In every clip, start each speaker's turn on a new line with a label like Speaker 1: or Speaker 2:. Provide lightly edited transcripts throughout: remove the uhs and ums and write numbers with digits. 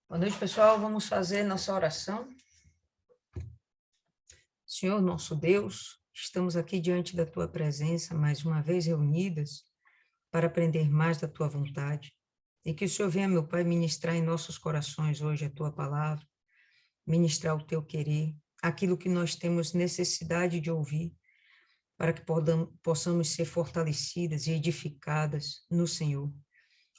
Speaker 1: Boa noite, pessoal. Vamos fazer nossa oração. Senhor, nosso Deus, estamos aqui diante da Tua presença, mais uma vez reunidas, para aprender mais da Tua vontade. E que o Senhor venha, meu Pai, ministrar em nossos corações hoje a Tua palavra, ministrar o Teu querer, aquilo que nós temos necessidade de ouvir, para que possamos ser fortalecidas e edificadas no Senhor.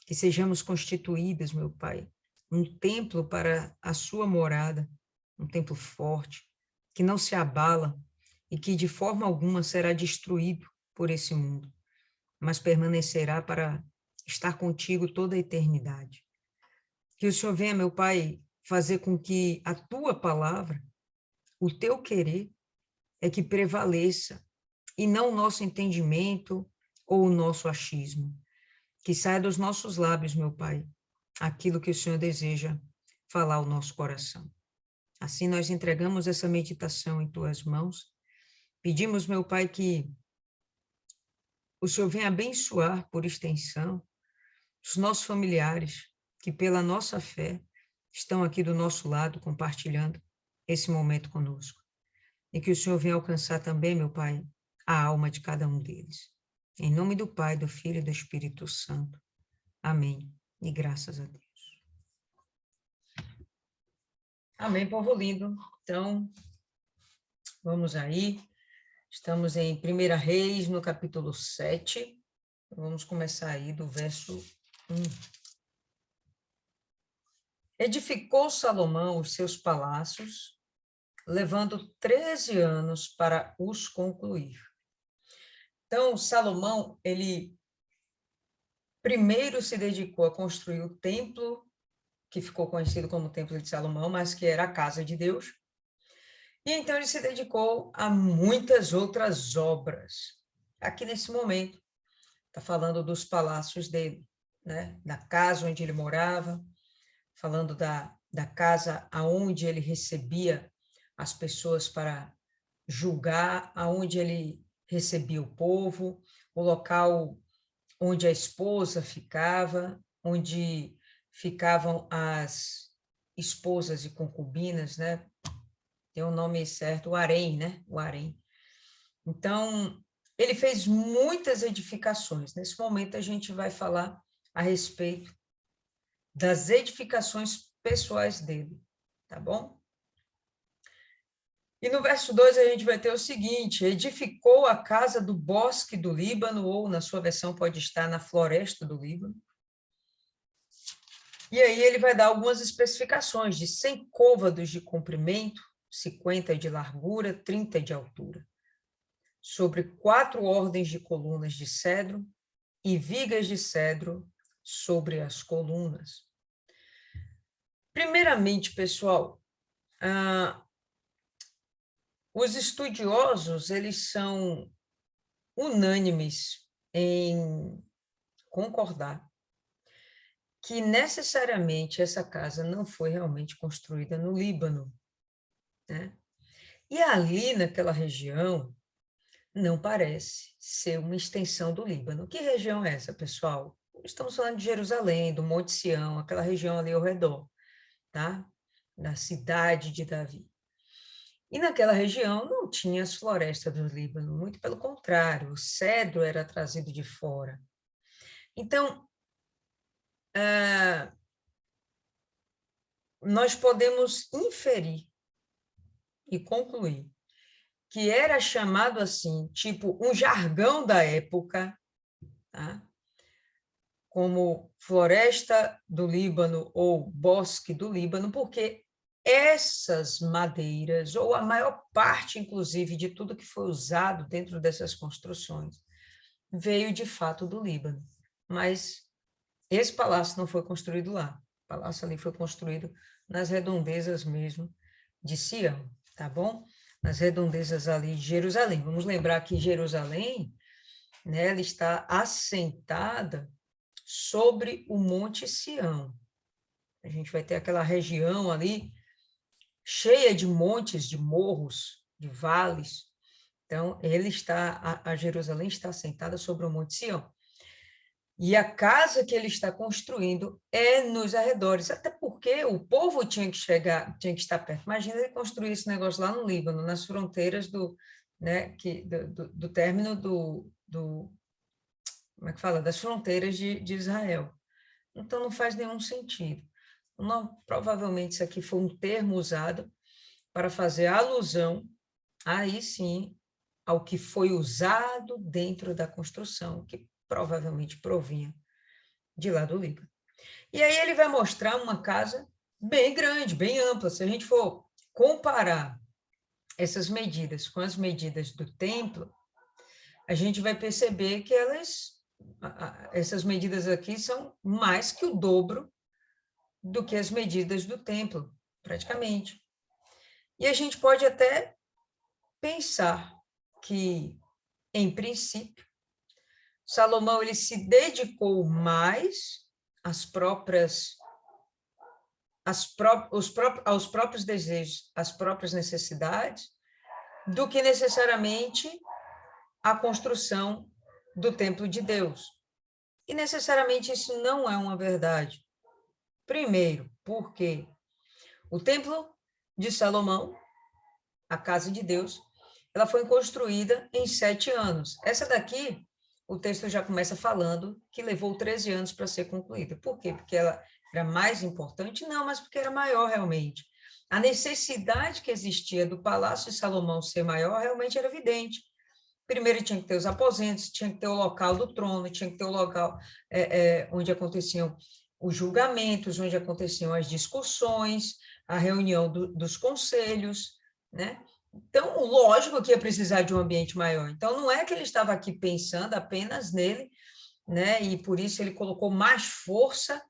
Speaker 1: Que sejamos constituídas, meu Pai, um templo para a sua morada, um templo forte, que não se abala e que de forma alguma será destruído por esse mundo, mas permanecerá para estar contigo toda a eternidade. Que o Senhor venha, meu Pai, fazer com que a tua palavra, o teu querer, é que prevaleça, e não o nosso entendimento ou o nosso achismo. Que saia dos nossos lábios, meu Pai, aquilo que o Senhor deseja falar ao nosso coração. Assim nós entregamos essa meditação em tuas mãos. Pedimos, meu Pai, que o Senhor venha abençoar por extensão os nossos familiares que pela nossa fé estão aqui do nosso lado compartilhando esse momento conosco. E que o Senhor venha alcançar também, meu Pai, a alma de cada um deles. Em nome do Pai, do Filho e do Espírito Santo. Amém. E graças a Deus. Amém, povo lindo. Então, vamos aí. Estamos em 1 Reis, no capítulo 7. Vamos começar aí do verso 1. Edificou Salomão os seus palácios, levando 13 anos para os concluir. Então, Salomão, ele primeiro se dedicou a construir o templo, que ficou conhecido como Templo de Salomão, mas que era a casa de Deus. E então ele se dedicou a muitas outras obras. Aqui nesse momento, está falando dos palácios dele, né? Da casa onde ele morava, falando da casa aonde ele recebia as pessoas para julgar, aonde ele recebia o povo, o local onde a esposa ficava, onde ficavam as esposas e concubinas, né? Tem o nome certo, o harém, né? O harém. Então, ele fez muitas edificações. Nesse momento, a gente vai falar a respeito das edificações pessoais dele, tá bom? E no verso 2 a gente vai ter o seguinte: edificou a casa do bosque do Líbano, ou na sua versão pode estar na floresta do Líbano. E aí ele vai dar algumas especificações de 100 côvados de comprimento, 50 de largura, 30 de altura, sobre 4 ordens de colunas de cedro e vigas de cedro sobre as colunas. Primeiramente, pessoal, os estudiosos, eles são unânimes em concordar que necessariamente essa casa não foi realmente construída no Líbano, né? E ali naquela região não parece ser uma extensão do Líbano. Que região é essa, pessoal? Estamos falando de Jerusalém, do Monte Sião, aquela região ali ao redor, tá? Da cidade de Davi. E naquela região não tinha as florestas do Líbano, muito pelo contrário, o cedro era trazido de fora. Então, nós podemos inferir e concluir que era chamado assim, tipo um jargão da época, tá? Como floresta do Líbano ou bosque do Líbano, porque essas madeiras, ou a maior parte, inclusive, de tudo que foi usado dentro dessas construções, veio de fato do Líbano. Mas esse palácio não foi construído lá. O palácio ali foi construído nas redondezas mesmo de Sião, tá bom? Nas redondezas ali de Jerusalém. Vamos lembrar que Jerusalém, né, ela está assentada sobre o Monte Sião. A gente vai ter aquela região ali cheia de montes, de morros, de vales. Então, a Jerusalém está assentada sobre o Monte Sião. E a casa que ele está construindo é nos arredores, até porque o povo tinha que chegar, tinha que estar perto. Imagina ele construir esse negócio lá no Líbano, nas fronteiras né, do término como é que fala? Das fronteiras de Israel. Então, não faz nenhum sentido. Não, provavelmente isso aqui foi um termo usado para fazer alusão, aí sim, ao que foi usado dentro da construção, que provavelmente provinha de lá do Líbano. E aí ele vai mostrar uma casa bem grande, bem ampla. Se a gente for comparar essas medidas com as medidas do templo, a gente vai perceber que essas medidas aqui são mais que o dobro do que as medidas do templo, praticamente. E a gente pode até pensar que, em princípio, Salomão ele se dedicou mais aos próprios desejos, às próprias necessidades, do que necessariamente à construção do templo de Deus. E necessariamente isso não é uma verdade. Primeiro, porque o templo de Salomão, a casa de Deus, ela foi construída em 7 anos. Essa daqui, o texto já começa falando que levou 13 anos para ser concluída. Por quê? Porque ela era mais importante? Não, mas porque era maior realmente. A necessidade que existia do Palácio de Salomão ser maior realmente era evidente. Primeiro tinha que ter os aposentos, tinha que ter o local do trono, tinha que ter o local onde aconteciam os julgamentos, onde aconteciam as discussões, a reunião dos conselhos, né? Então, lógico que ia precisar de um ambiente maior. Então, não é que ele estava aqui pensando apenas nele, né? E por isso ele colocou mais força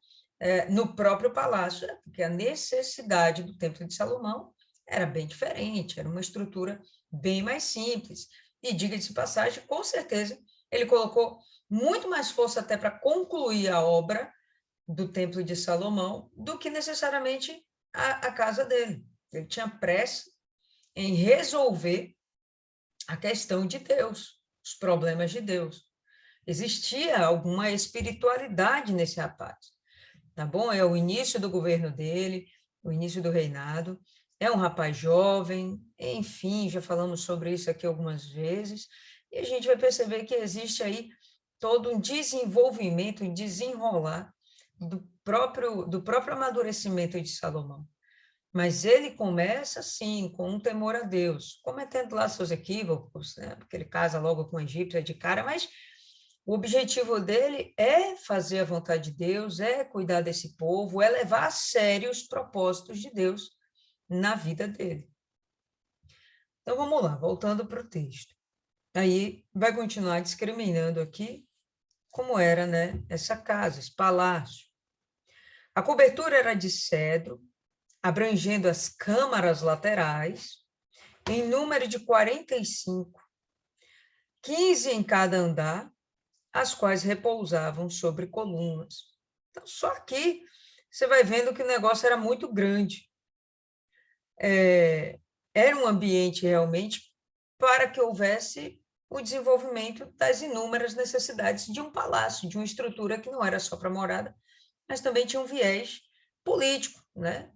Speaker 1: no próprio palácio, porque a necessidade do Templo de Salomão era bem diferente, era uma estrutura bem mais simples. E, diga-se de passagem, com certeza, ele colocou muito mais força até para concluir a obra do Templo de Salomão do que necessariamente a casa dele. Ele tinha pressa em resolver a questão de Deus, os problemas de Deus. Existia alguma espiritualidade nesse rapaz, tá bom? É o início do governo dele, o início do reinado, é um rapaz jovem, enfim, já falamos sobre isso aqui algumas vezes, e a gente vai perceber que existe aí todo um desenvolvimento, um desenrolar do próprio amadurecimento de Salomão. Mas ele começa, sim, com um temor a Deus, cometendo lá seus equívocos, né? Porque ele casa logo com o egípcio de cara, mas o objetivo dele é fazer a vontade de Deus, é cuidar desse povo, é levar a sério os propósitos de Deus na vida dele. Então, vamos lá, voltando para o texto. Aí, vai continuar discriminando aqui como era, né, essa casa, esse palácio. A cobertura era de cedro, abrangendo as câmaras laterais, em número de 45, 15 em cada andar, as quais repousavam sobre colunas. Então, só aqui você vai vendo que o negócio era muito grande. Era um ambiente realmente para que houvesse o desenvolvimento das inúmeras necessidades de um palácio, de uma estrutura que não era só para morada, mas também tinha um viés político, né?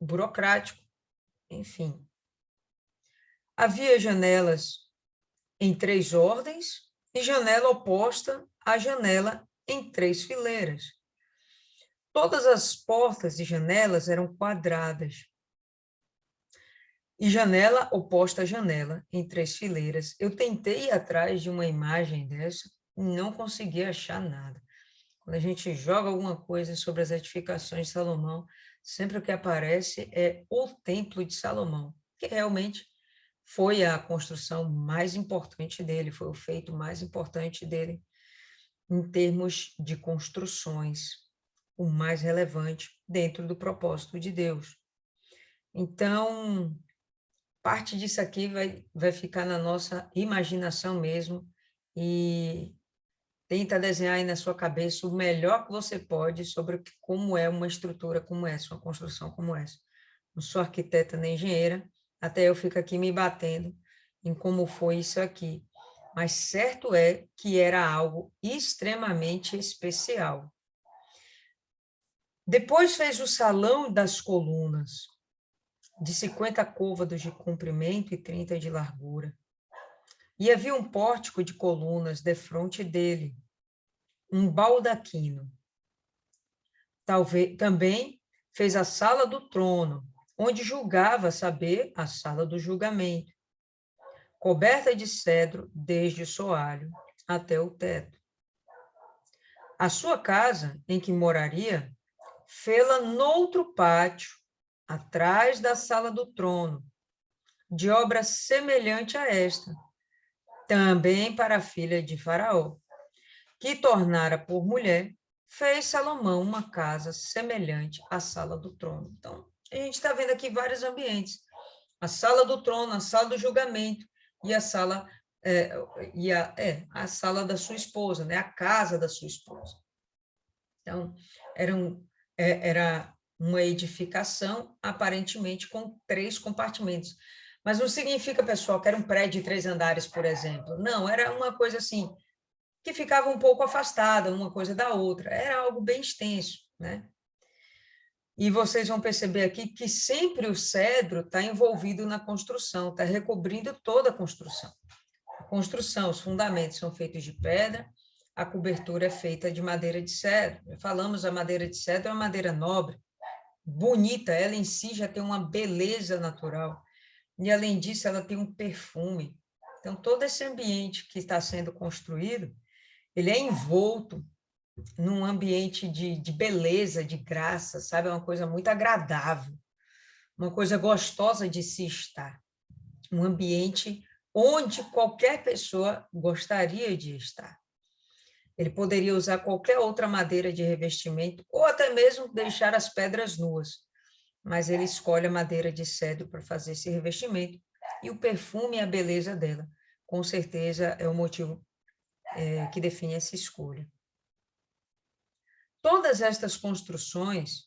Speaker 1: Burocrático, enfim. Havia janelas em 3 ordens e janela oposta à janela em 3 fileiras. Todas as portas e janelas eram quadradas. E janela oposta à janela, em 3 fileiras. Eu tentei ir atrás de uma imagem dessa e não consegui achar nada. Quando a gente joga alguma coisa sobre as edificações de Salomão, sempre o que aparece é o Templo de Salomão, que realmente foi a construção mais importante dele, foi o feito mais importante dele em termos de construções, o mais relevante dentro do propósito de Deus. Então, parte disso aqui vai ficar na nossa imaginação mesmo e tenta desenhar aí na sua cabeça o melhor que você pode sobre como é uma estrutura como essa, uma construção como essa. Não sou arquiteta nem engenheira, até eu fico aqui me batendo em como foi isso aqui. mas certo é que era algo extremamente especial. Depois fez o salão das colunas, de 50 côvados de comprimento e 30 de largura. E havia um pórtico de colunas defronte dele, um baldaquino. Também fez a sala do trono, onde julgava saber a sala do julgamento, coberta de cedro desde o soalho até o teto. A sua casa, em que moraria, fê-la noutro pátio, atrás da sala do trono, de obra semelhante a esta, também para a filha de Faraó, que tornara por mulher, fez Salomão uma casa semelhante à sala do trono. Então, a gente está vendo aqui vários ambientes. A sala do trono, a sala do julgamento e a sala a sala da sua esposa, né? A casa da sua esposa. Então, era uma edificação, aparentemente, com 3 compartimentos. Mas não significa, pessoal, que era um prédio de 3 andares, por exemplo. Não, era uma coisa assim, que ficava um pouco afastada uma coisa da outra. Era algo bem extenso, né? E vocês vão perceber aqui que sempre o cedro está envolvido na construção, está recobrindo toda a construção. A construção, os fundamentos são feitos de pedra, a cobertura é feita de madeira de cedro. Falamos, a madeira de cedro é uma madeira nobre, bonita, ela em si já tem uma beleza natural. E, além disso, ela tem um perfume. Então, todo esse ambiente que está sendo construído, ele é envolto num ambiente de beleza, de graça, sabe? É uma coisa muito agradável, uma coisa gostosa de se estar. Um ambiente onde qualquer pessoa gostaria de estar. Ele poderia usar qualquer outra madeira de revestimento, ou até mesmo deixar as pedras nuas, mas ele escolhe a madeira de cedro para fazer esse revestimento, e o perfume e a beleza dela, com certeza, é o motivo que define essa escolha. Todas estas construções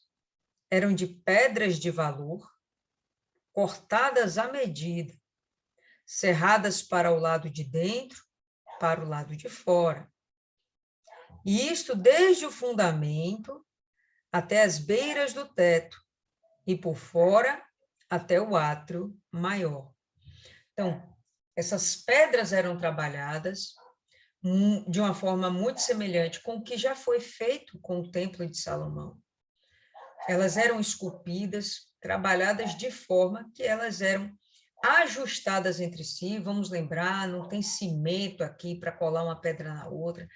Speaker 1: eram de pedras de valor, cortadas à medida, cerradas para o lado de dentro, para o lado de fora. E isto desde o fundamento até as beiras do teto, e por fora até o átrio maior. Então, essas pedras eram trabalhadas de uma forma muito semelhante com o que já foi feito com o Templo de Salomão. Elas eram esculpidas, trabalhadas de forma que elas eram ajustadas entre si. Vamos lembrar, não tem cimento aqui para colar uma pedra na outra.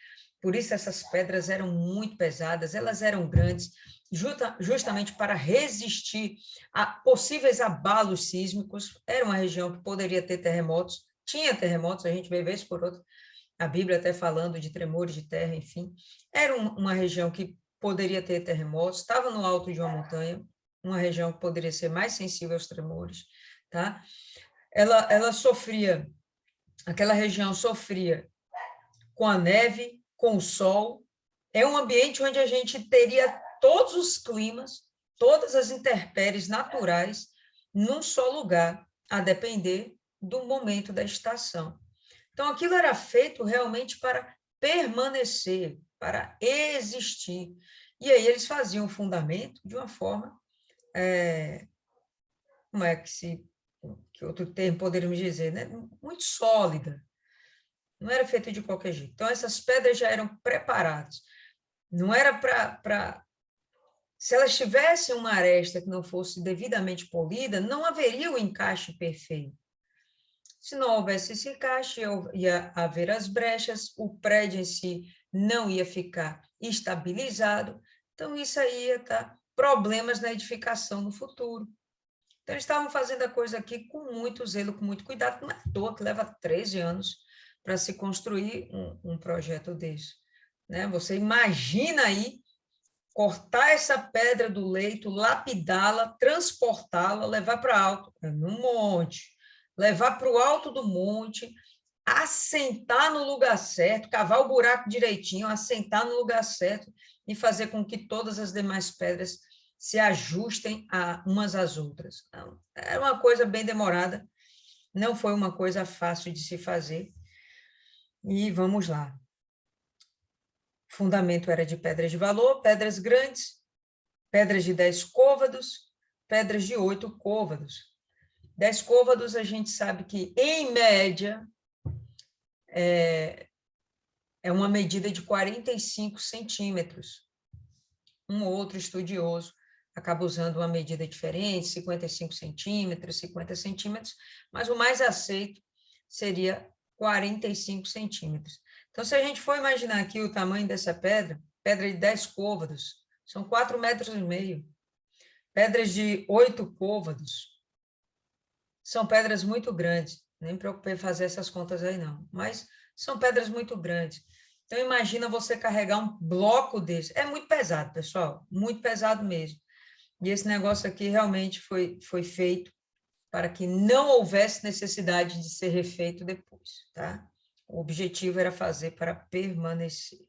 Speaker 1: Por isso essas pedras eram muito pesadas, elas eram grandes, justamente para resistir a possíveis abalos sísmicos. Era uma região que poderia ter terremotos, tinha terremotos, a gente vê vez por outra, a Bíblia até falando de tremores de terra, enfim. Era uma região que poderia ter terremotos, estava no alto de uma montanha, uma região que poderia ser mais sensível aos tremores, tá? Ela sofria, aquela região sofria com a neve, com o sol. É um ambiente onde a gente teria todos os climas, todas as intempéries naturais num só lugar, a depender do momento da estação. Então, aquilo era feito realmente para permanecer, para existir. E aí eles faziam o fundamento de uma forma, como é que outro termo poderíamos dizer, né? Muito sólida. Não era feito de qualquer jeito. Então, essas pedras já eram preparadas. Não era para... Se elas tivessem uma aresta que não fosse devidamente polida, não haveria o encaixe perfeito. Se não houvesse esse encaixe, ia haver as brechas, o prédio em si não ia ficar estabilizado, então isso aí ia dar problemas na edificação no futuro. Então, eles estavam fazendo a coisa aqui com muito zelo, com muito cuidado, não é à toa que leva 13 anos para se construir um projeto desse. Né? Você imagina aí cortar essa pedra do leito, lapidá-la, transportá-la, levar para alto, no monte, levar para o alto do monte, assentar no lugar certo, cavar o buraco direitinho, assentar no lugar certo e fazer com que todas as demais pedras se ajustem umas às outras. Então, era uma coisa bem demorada, não foi uma coisa fácil de se fazer. E vamos lá. O fundamento era de pedras de valor, pedras grandes, pedras de 10 côvados, pedras de 8 côvados. 10 côvados, a gente sabe que, em média, é uma medida de 45 centímetros. Um ou outro estudioso acaba usando uma medida diferente, 55 centímetros, 50 centímetros, mas o mais aceito seria 45 centímetros. Então, se a gente for imaginar aqui o tamanho dessa pedra, pedra de 10 côvados, são 4,5 metros. Pedras de 8 côvados, são pedras muito grandes. Nem me preocupei em fazer essas contas aí, não. Mas são pedras muito grandes. Então, imagina você carregar um bloco desse. É muito pesado, pessoal. Muito pesado mesmo. E esse negócio aqui realmente foi feito para que não houvesse necessidade de ser refeito depois, tá? O objetivo era fazer para permanecer.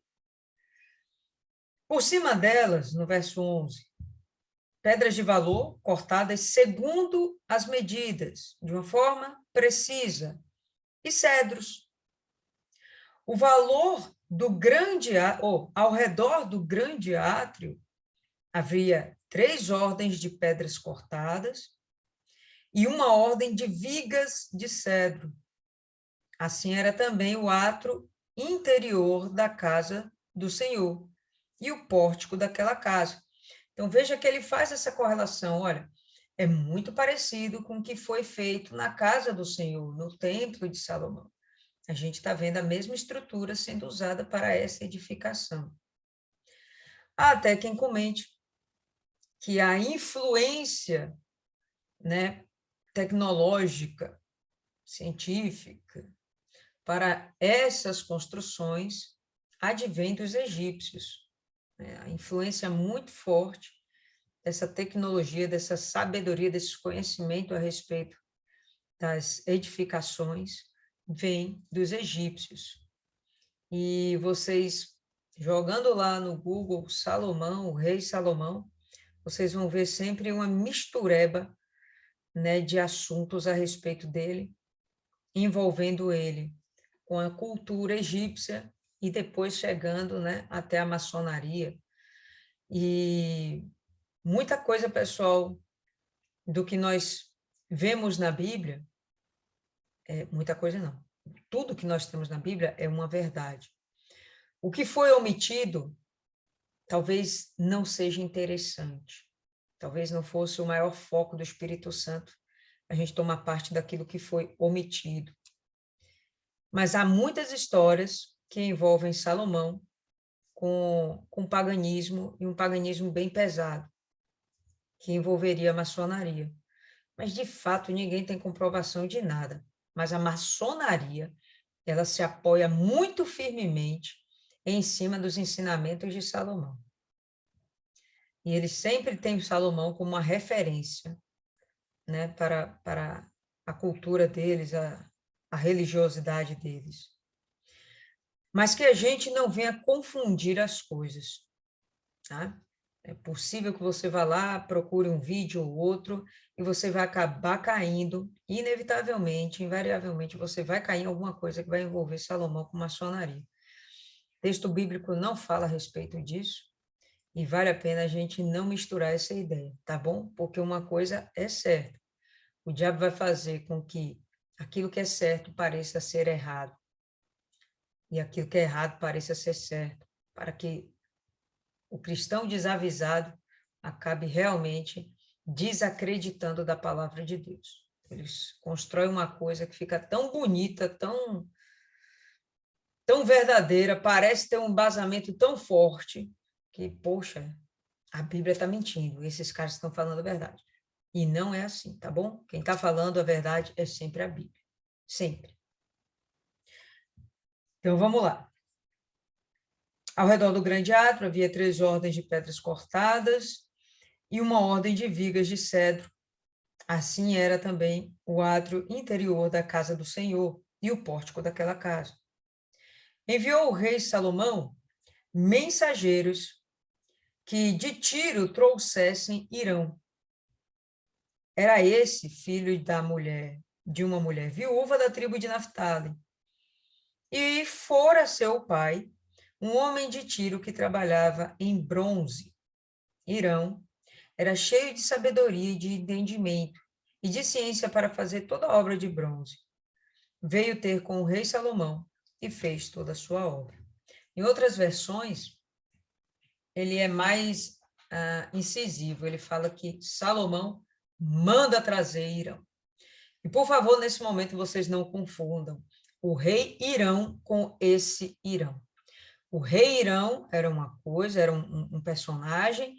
Speaker 1: Por cima delas, no verso 11, pedras de valor cortadas segundo as medidas, de uma forma precisa, e cedros. O valor do grande, ao redor do grande átrio, havia 3 ordens de pedras cortadas e uma ordem de vigas de cedro. Assim era também o átrio interior da casa do Senhor e o pórtico daquela casa. Então, veja que ele faz essa correlação. Olha, é muito parecido com o que foi feito na casa do Senhor, no templo de Salomão. A gente está vendo a mesma estrutura sendo usada para essa edificação. Há até quem comente que a influência, né, tecnológica, científica, para essas construções advém dos egípcios. A influência muito forte dessa tecnologia, dessa sabedoria, desse conhecimento a respeito das edificações, vem dos egípcios. E vocês, jogando lá no Google Salomão, o rei Salomão, vocês vão ver sempre uma mistureba, né, de assuntos a respeito dele, envolvendo ele com a cultura egípcia e depois chegando, né, até a maçonaria. E muita coisa, pessoal, do que nós vemos na Bíblia, muita coisa não, tudo que nós temos na Bíblia é uma verdade. O que foi omitido talvez não seja interessante, talvez não fosse o maior foco do Espírito Santo, a gente tomar parte daquilo que foi omitido. Mas há muitas histórias que envolvem Salomão com paganismo, e um paganismo bem pesado, que envolveria a maçonaria. Mas, de fato, ninguém tem comprovação de nada. Mas a maçonaria, ela se apoia muito firmemente em cima dos ensinamentos de Salomão. E ele sempre tem Salomão como uma referência, né, para a cultura deles, a religiosidade deles. Mas que a gente não venha confundir as coisas, tá? É possível que você vá lá, procure um vídeo ou outro, e você vai acabar caindo, inevitavelmente, invariavelmente, você vai cair em alguma coisa que vai envolver Salomão com maçonaria. O texto bíblico não fala a respeito disso, e vale a pena a gente não misturar essa ideia, tá bom? Porque uma coisa é certa, o diabo vai fazer com que aquilo que é certo pareça ser errado, e aquilo que é errado pareça ser certo, para que o cristão desavisado acabe realmente desacreditando da palavra de Deus. Eles constroem uma coisa que fica tão bonita, tão verdadeira, parece ter um embasamento tão forte, que, poxa, a Bíblia está mentindo, esses caras estão falando a verdade. E não é assim, tá bom? Quem está falando a verdade é sempre a Bíblia. Sempre. Então, vamos lá. Ao redor do grande átrio havia 3 ordens de pedras cortadas e uma ordem de vigas de cedro. Assim era também o átrio interior da casa do Senhor e o pórtico daquela casa. Enviou o rei Salomão mensageiros que de Tiro trouxessem Hirão. Era esse filho de uma mulher viúva da tribo de Naftali. E fora seu pai, um homem de Tiro que trabalhava em bronze. Irão era cheio de sabedoria e de entendimento e de ciência para fazer toda a obra de bronze. Veio ter com o rei Salomão e fez toda a sua obra. Em outras versões, ele é mais incisivo. Ele fala que Salomão manda trazer Irão. E, por favor, nesse momento, vocês não confundam o rei Irão com esse Irão. O rei Irão era uma coisa, era um personagem,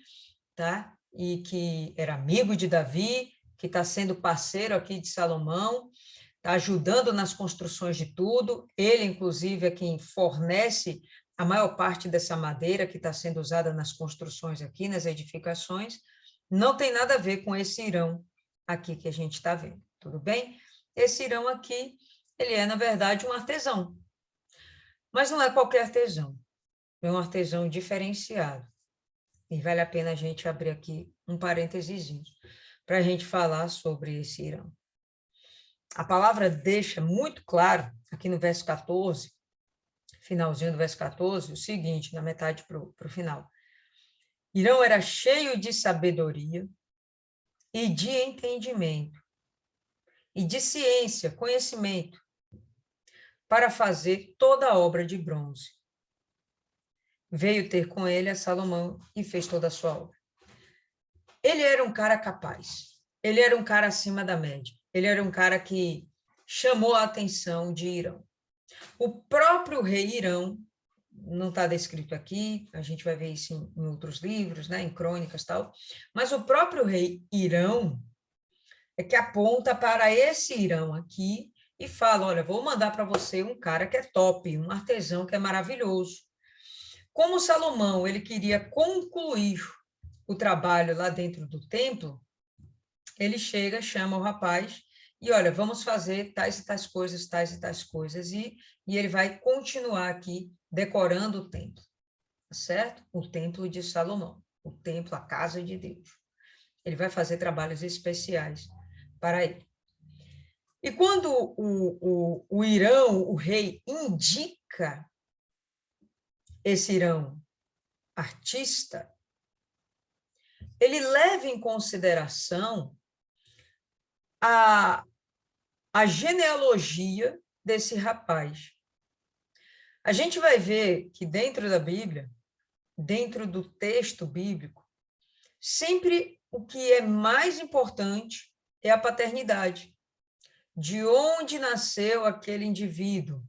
Speaker 1: tá? E que era amigo de Davi, que está sendo parceiro aqui de Salomão, está ajudando nas construções de tudo. Ele, inclusive, é quem fornece a maior parte dessa madeira que está sendo usada nas construções aqui, nas edificações. Não tem nada a ver com esse Irão aqui que a gente está vendo, tudo bem? Esse Irão aqui, ele é, na verdade, um artesão. Mas não é qualquer artesão, é um artesão diferenciado. E vale a pena a gente abrir aqui um parênteses para a gente falar sobre esse Irão. A palavra deixa muito claro, aqui no verso 14, finalzinho do verso 14, o seguinte, na metade para o final. Irão era cheio de sabedoria e de entendimento, e de ciência, conhecimento, para fazer toda a obra de bronze. Veio ter com ele a Salomão e fez toda a sua obra. Ele era um cara capaz, ele era um cara acima da média, ele era um cara que chamou a atenção de Irão. O próprio rei Irão, não está descrito aqui, a gente vai ver isso em outros livros, né, em crônicas e tal, mas o próprio rei Irão é que aponta para esse Irão aqui e fala, olha, vou mandar para você um cara que é top, um artesão que é maravilhoso. Como Salomão, ele queria concluir o trabalho lá dentro do templo, ele chega, chama o rapaz e, olha, vamos fazer tais e tais coisas, tais e tais coisas, e ele vai continuar aqui decorando o templo, tá certo? O templo de Salomão, o templo, a casa de Deus. Ele vai fazer trabalhos especiais para ele. E quando o Irão, o rei, indica esse Irão artista, ele leva em consideração a genealogia desse rapaz. A gente vai ver que dentro da Bíblia, dentro do texto bíblico, sempre o que é mais importante é a paternidade. De onde nasceu aquele indivíduo?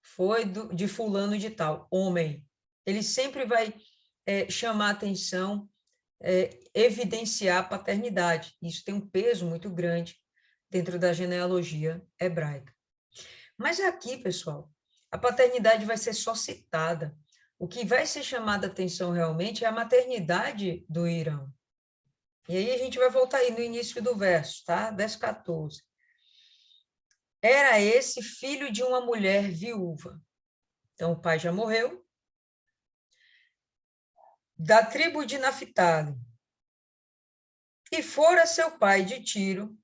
Speaker 1: Foi de fulano de tal, homem. Ele sempre vai chamar atenção, evidenciar a paternidade. Isso tem um peso muito grande dentro da genealogia hebraica. Mas aqui, pessoal, a paternidade vai ser só citada. O que vai ser chamado a atenção realmente é a maternidade do Irão. E aí a gente vai voltar aí no início do verso, tá? Verso 14. Era esse filho de uma mulher viúva. Então, o pai já morreu. Da tribo de Naphtali. E fora seu pai de Tiro,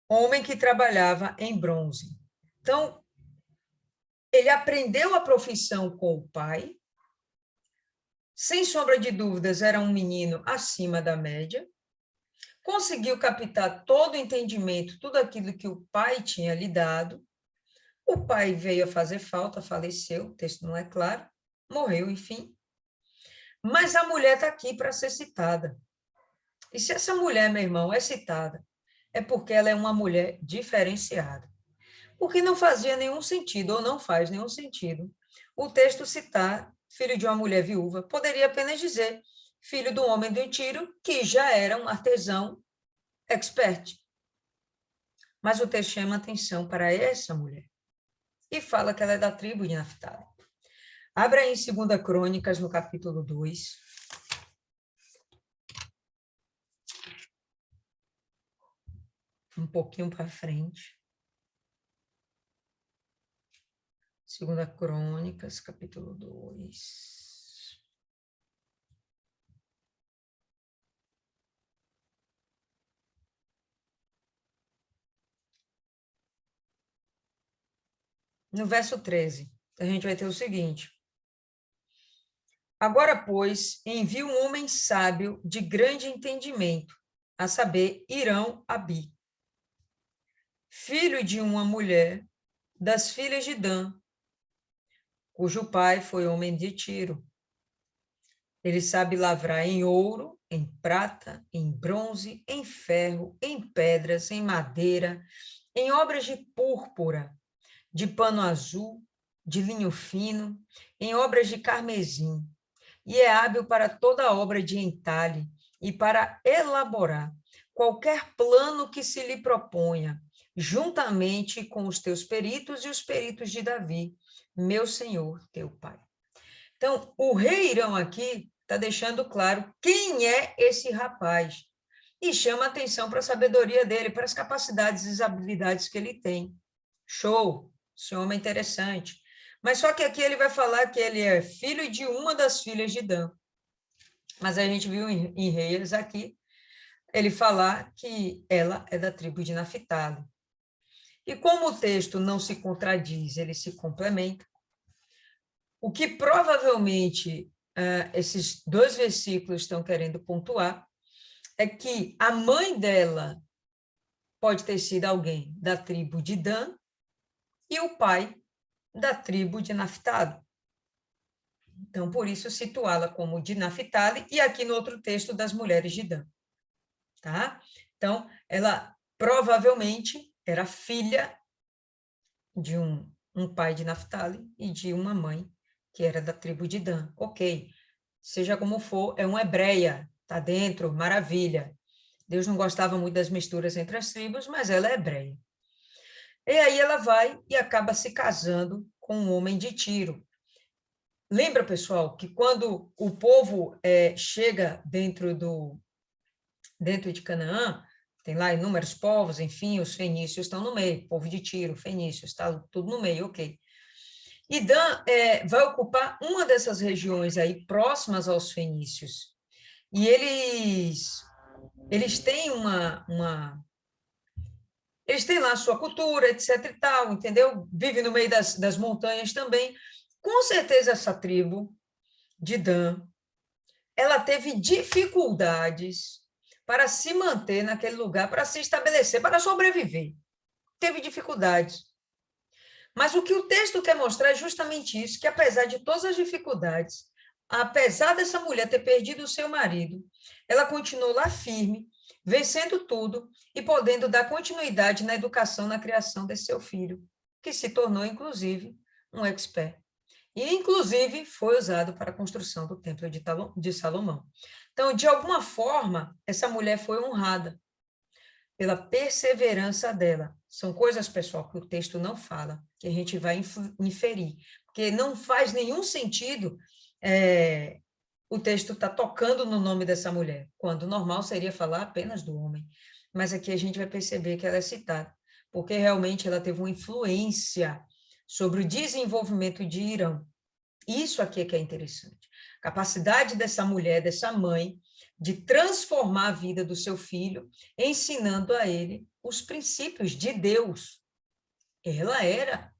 Speaker 1: homem que trabalhava em bronze. Então, ele aprendeu a profissão com o pai. Sem sombra de dúvidas, era um menino acima da média. Conseguiu captar todo o entendimento, tudo aquilo que o pai tinha lhe dado. O pai veio a fazer falta, faleceu, o texto não é claro, morreu, enfim. Mas a mulher está aqui para ser citada. E se essa mulher, meu irmão, é citada, é porque ela é uma mulher diferenciada. Porque não fazia nenhum sentido, ou não faz nenhum sentido, o texto citar filho de uma mulher viúva. Poderia apenas dizer filho do homem do Tiro, que já era um artesão expert. Mas o texto chama atenção para essa mulher e fala que ela é da tribo de Naphtali. Abra aí em 2 Crônicas, no capítulo 2. Um pouquinho para frente. 2 Crônicas, capítulo 2. no verso 13, a gente vai ter o seguinte: agora, pois, envia um homem sábio de grande entendimento, a saber, Irão-Abi, filho de uma mulher das filhas de Dan, cujo pai foi homem de Tiro. Ele sabe lavrar em ouro, em prata, em bronze, em ferro, em pedras, em madeira, em obras de púrpura, de pano azul, de linho fino, em obras de carmesim, e é hábil para toda obra de entalhe e para elaborar qualquer plano que se lhe proponha, juntamente com os teus peritos e os peritos de Davi, meu senhor, teu pai. Então, o rei Irão aqui está deixando claro quem é esse rapaz e chama atenção para a sabedoria dele, para as capacidades e as habilidades que ele tem. Show! Esse homem é interessante. Mas só que aqui ele vai falar que ele é filho de uma das filhas de Dan. Mas a gente viu em Reis aqui ele falar que ela é da tribo de Naphtali. E como o texto não se contradiz, ele se complementa, o que provavelmente esses dois versículos estão querendo pontuar é que a mãe dela pode ter sido alguém da tribo de Dan e o pai da tribo de Naphtali. Então, por isso, situá-la como de Naphtali e aqui no outro texto das mulheres de Dan. Tá? Então, ela provavelmente era filha de um pai de Naphtali e de uma mãe que era da tribo de Dan. Ok, seja como for, é uma hebreia, tá dentro, maravilha. Deus não gostava muito das misturas entre as tribos, mas ela é hebreia. E aí ela vai e acaba se casando com um homem de Tiro. Lembra, pessoal, que quando o povo chega dentro de Canaã, tem lá inúmeros povos, enfim, os fenícios estão no meio, povo de Tiro, fenícios, está tudo no meio, ok. E Dan vai ocupar uma dessas regiões aí próximas aos fenícios. E eles têm eles têm lá a sua cultura, etc e tal, entendeu? Vivem no meio das montanhas também. Com certeza essa tribo de Dan, ela teve dificuldades para se manter naquele lugar, para se estabelecer, para sobreviver. Teve dificuldades. Mas o que o texto quer mostrar é justamente isso, que apesar de todas as dificuldades, apesar dessa mulher ter perdido o seu marido, ela continuou lá firme, vencendo tudo e podendo dar continuidade na educação, na criação desse seu filho, que se tornou, inclusive, um expert. E, inclusive, foi usado para a construção do Templo de Salomão. Então, de alguma forma, essa mulher foi honrada pela perseverança dela. São coisas, pessoal, que o texto não fala, que a gente vai inferir, porque não faz nenhum sentido o texto estar tocando no nome dessa mulher, quando o normal seria falar apenas do homem. Mas aqui a gente vai perceber que ela é citada, porque realmente ela teve uma influência sobre o desenvolvimento de Irão. Isso aqui é que é interessante. Capacidade dessa mulher, dessa mãe, de transformar a vida do seu filho, ensinando a ele os princípios de Deus. Ela era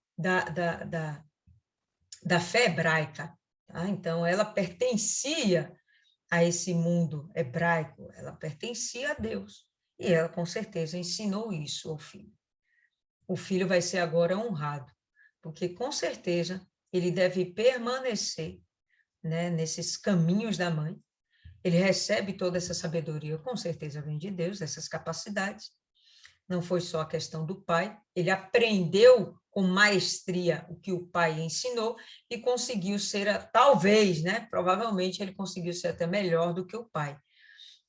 Speaker 1: da fé hebraica, tá? Então ela pertencia a esse mundo hebraico, ela pertencia a Deus. E ela, com certeza, ensinou isso ao filho. O filho vai ser agora honrado, porque, com certeza, ele deve permanecer, né, nesses caminhos da mãe. Ele recebe toda essa sabedoria, com certeza vem de Deus, essas capacidades. Não foi só a questão do pai, ele aprendeu com maestria o que o pai ensinou e conseguiu ser, talvez, né, provavelmente ele conseguiu ser até melhor do que o pai.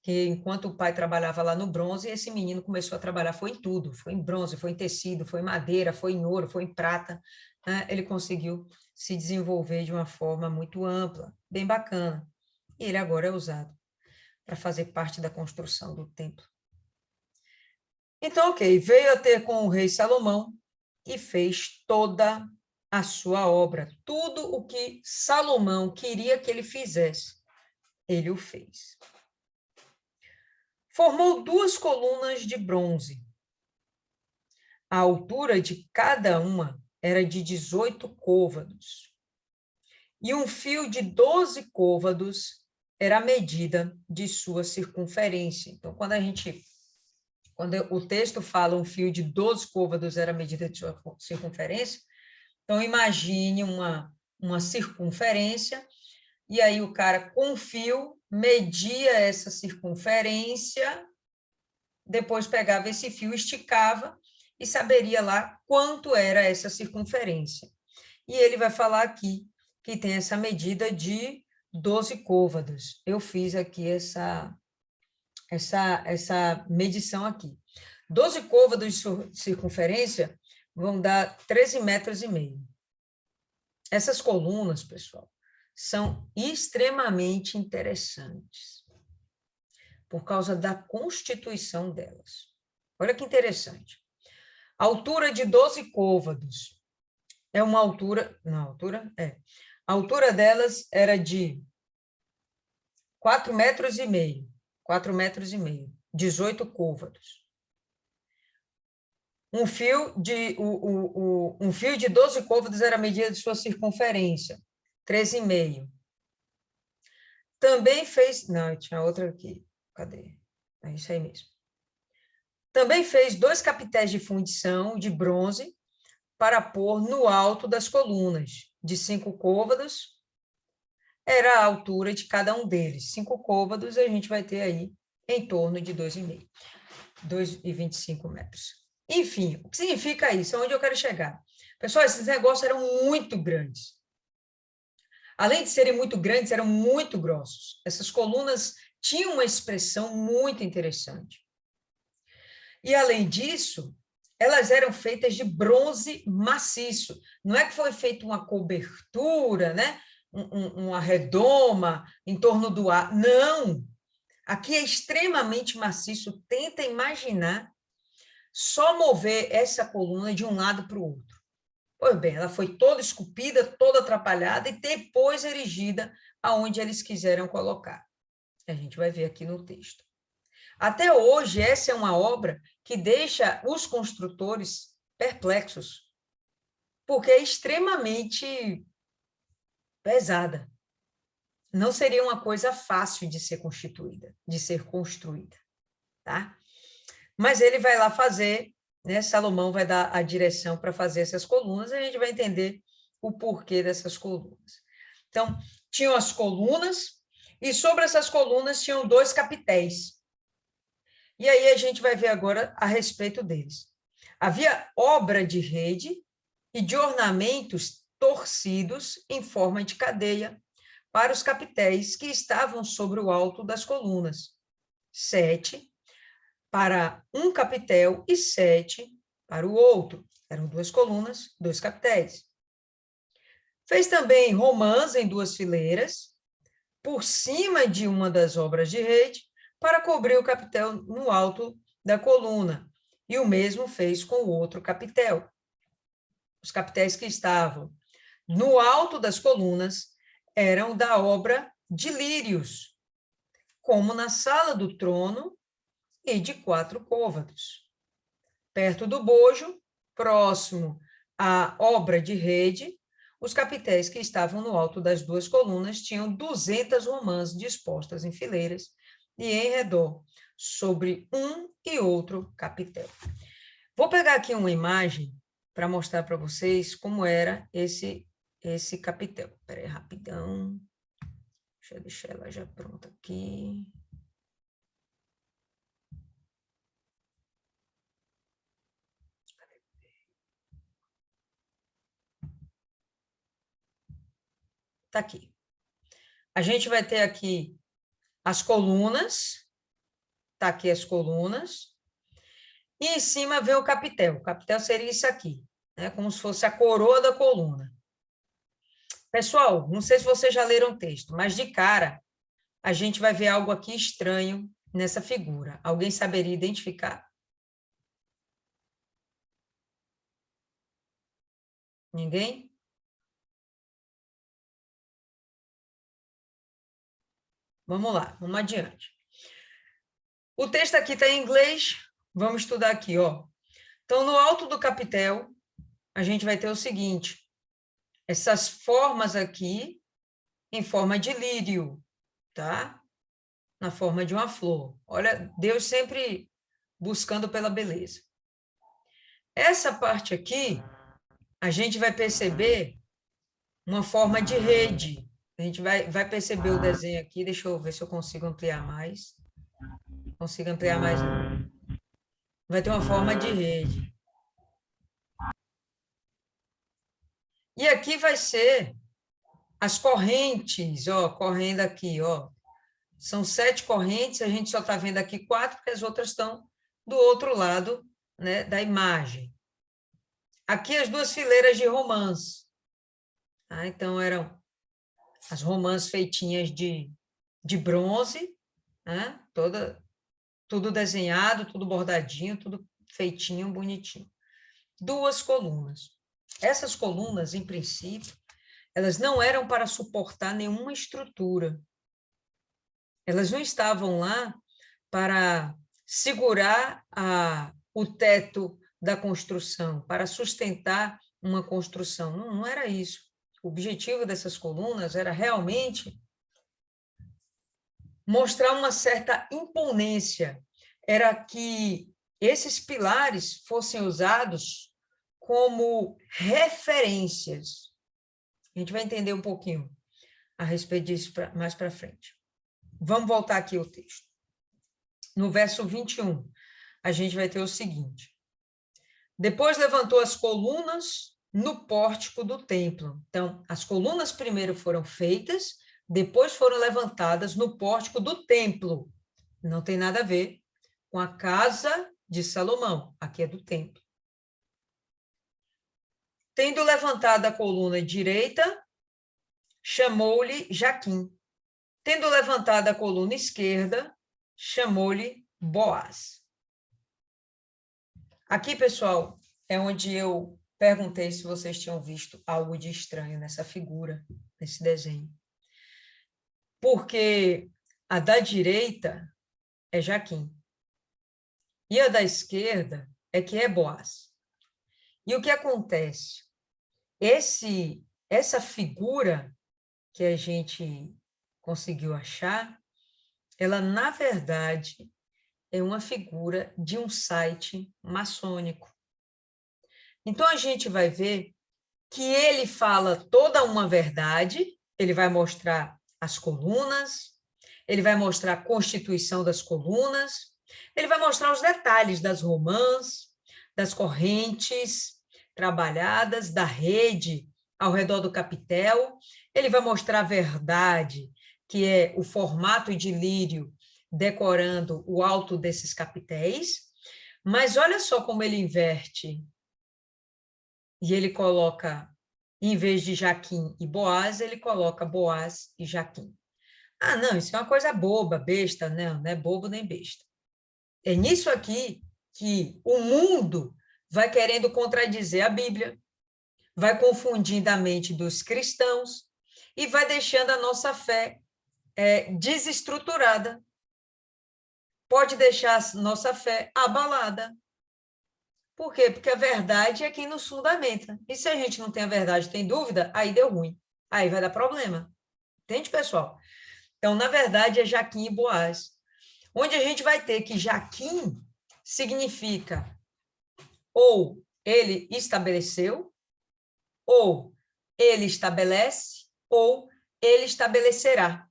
Speaker 1: Que enquanto o pai trabalhava lá no bronze, esse menino começou a trabalhar, foi em tudo, foi em bronze, foi em tecido, foi em madeira, foi em ouro, foi em prata, né? Ele conseguiu se desenvolver de uma forma muito ampla, bem bacana. E ele agora é usado para fazer parte da construção do templo. Então, ok, veio a ter com o rei Salomão e fez toda a sua obra. Tudo o que Salomão queria que ele fizesse, ele o fez. Formou 2 colunas de bronze. A altura de cada uma era de 18 côvados. E um fio de 12 côvados era a medida de sua circunferência. Então, quando o texto fala um fio de 12 côvados era a medida de sua circunferência, então imagine uma circunferência, e aí o cara com fio media essa circunferência, depois pegava esse fio, esticava e saberia lá quanto era essa circunferência. E ele vai falar aqui que tem essa medida de 12 côvados. Eu fiz aqui essa medição aqui. 12 côvados de circunferência vão dar 13,5 metros. Essas colunas, pessoal, são extremamente interessantes por causa da constituição delas. Olha que interessante. A altura de 12 côvados é uma altura... A altura delas era de 4,5 metros. 4,5 metros, 18 côvados. Um fio de 12 côvados era a medida de sua circunferência, 13,5. Também fez... Não, tinha outra aqui. Cadê? É isso aí mesmo. Também fez 2 capitéis de fundição de bronze para pôr no alto das colunas, de 5 côvados, era a altura de cada um deles. 5 côvados, a gente vai ter aí em torno de 2,5, 2,25 metros. Enfim, o que significa isso? Aonde eu quero chegar? Pessoal, esses negócios eram muito grandes. Além de serem muito grandes, eram muito grossos. Essas colunas tinham uma expressão muito interessante. E, além disso, elas eram feitas de bronze maciço. Não é que foi feita uma cobertura, né? Uma redoma em torno do ar. Não! Aqui é extremamente maciço. Tenta imaginar só mover essa coluna de um lado para o outro. Pois bem, ela foi toda esculpida, toda atrapalhada e depois erigida aonde eles quiseram colocar. A gente vai ver aqui no texto. Até hoje, essa é uma obra que deixa os construtores perplexos, porque é extremamente pesada. Não seria uma coisa fácil de ser constituída, de ser construída, tá? Mas ele vai lá fazer, né? Salomão vai dar a direção para fazer essas colunas, e a gente vai entender o porquê dessas colunas. Então, tinham as colunas, e sobre essas colunas tinham 2 capitéis. E aí a gente vai ver agora a respeito deles. Havia obra de rede e de ornamentos torcidos em forma de cadeia para os capitéis que estavam sobre o alto das colunas. 7 para um capitel e 7 para o outro. Eram 2 colunas, 2 capitéis. Fez também romãs em 2 fileiras, por cima de uma das obras de rede, para cobrir o capitel no alto da coluna. E o mesmo fez com o outro capitel. Os capitéis que estavam no alto das colunas eram da obra de lírios, como na sala do trono, e de 4 côvados. Perto do bojo, próximo à obra de rede, os capitéis que estavam no alto das 2 colunas tinham 200 romãs dispostas em fileiras e em redor, sobre um e outro capitel. Vou pegar aqui uma imagem para mostrar para vocês como era esse capitel. Espera aí, rapidão. Deixa eu deixar ela já pronta aqui. Está aqui. A gente vai ter aqui as colunas, está aqui as colunas, e em cima vem o capitel. O capitel seria isso aqui, né? Como se fosse a coroa da coluna. Pessoal, não sei se vocês já leram o texto, mas de cara a gente vai ver algo aqui estranho nessa figura. Alguém saberia identificar? Ninguém? Vamos lá, vamos adiante. O texto aqui está em inglês, vamos estudar aqui, ó. Então, no alto do capitel a gente vai ter o seguinte, essas formas aqui em forma de lírio, tá? Na forma de uma flor. Olha, Deus sempre buscando pela beleza. Essa parte aqui, a gente vai perceber uma forma de rede. A gente vai perceber o desenho aqui, deixa eu ver se eu consigo ampliar mais. Consigo ampliar mais, não. Vai ter uma forma de rede. E aqui vai ser as correntes, ó, correndo aqui, ó. São 7 correntes, a gente só está vendo aqui 4, porque as outras estão do outro lado, né, da imagem. Aqui as 2 fileiras de romãs. Tá? Então, eram as romãs feitinhas de bronze, né? Tudo desenhado, tudo bordadinho, tudo feitinho, bonitinho. 2 colunas. Essas colunas, em princípio, elas não eram para suportar nenhuma estrutura. Elas não estavam lá para segurar o teto da construção, para sustentar uma construção. Não, não era isso. O objetivo dessas colunas era realmente mostrar uma certa imponência, era que esses pilares fossem usados como referências. A gente vai entender um pouquinho a respeito disso mais para frente. Vamos voltar aqui ao texto. No verso 21, a gente vai ter o seguinte: depois levantou as colunas no pórtico do templo. Então, as colunas primeiro foram feitas, depois foram levantadas no pórtico do templo. Não tem nada a ver com a casa de Salomão, aqui é do templo. Tendo levantado a coluna direita, chamou-lhe Jaquim. Tendo levantado a coluna esquerda, chamou-lhe Boaz. Aqui, pessoal, é onde eu perguntei se vocês tinham visto algo de estranho nessa figura, nesse desenho. Porque a da direita é Jaquim. E a da esquerda é que é Boaz. E o que acontece? Essa figura que a gente conseguiu achar, ela, na verdade, é uma figura de um site maçônico. Então, a gente vai ver que ele fala toda uma verdade, ele vai mostrar as colunas, ele vai mostrar a constituição das colunas, ele vai mostrar os detalhes das romãs, das correntes trabalhadas, da rede ao redor do capitel, ele vai mostrar a verdade, que é o formato de lírio decorando o alto desses capitéis, mas olha só como ele inverte. E ele coloca, em vez de Jaquim e Boaz, ele coloca Boaz e Jaquim. Ah, não, isso é uma coisa boba, besta, não é bobo nem besta. É nisso aqui que o mundo vai querendo contradizer a Bíblia, vai confundindo a mente dos cristãos e vai deixando a nossa fé desestruturada. Pode deixar a nossa fé abalada. Por quê? Porque a verdade é quem nos fundamenta. E se a gente não tem a verdade, tem dúvida, aí deu ruim. Aí vai dar problema. Entende, pessoal? Então, na verdade, é Jaquim e Boaz. Onde a gente vai ter que Jaquim significa ou ele estabeleceu, ou ele estabelece, ou ele estabelecerá.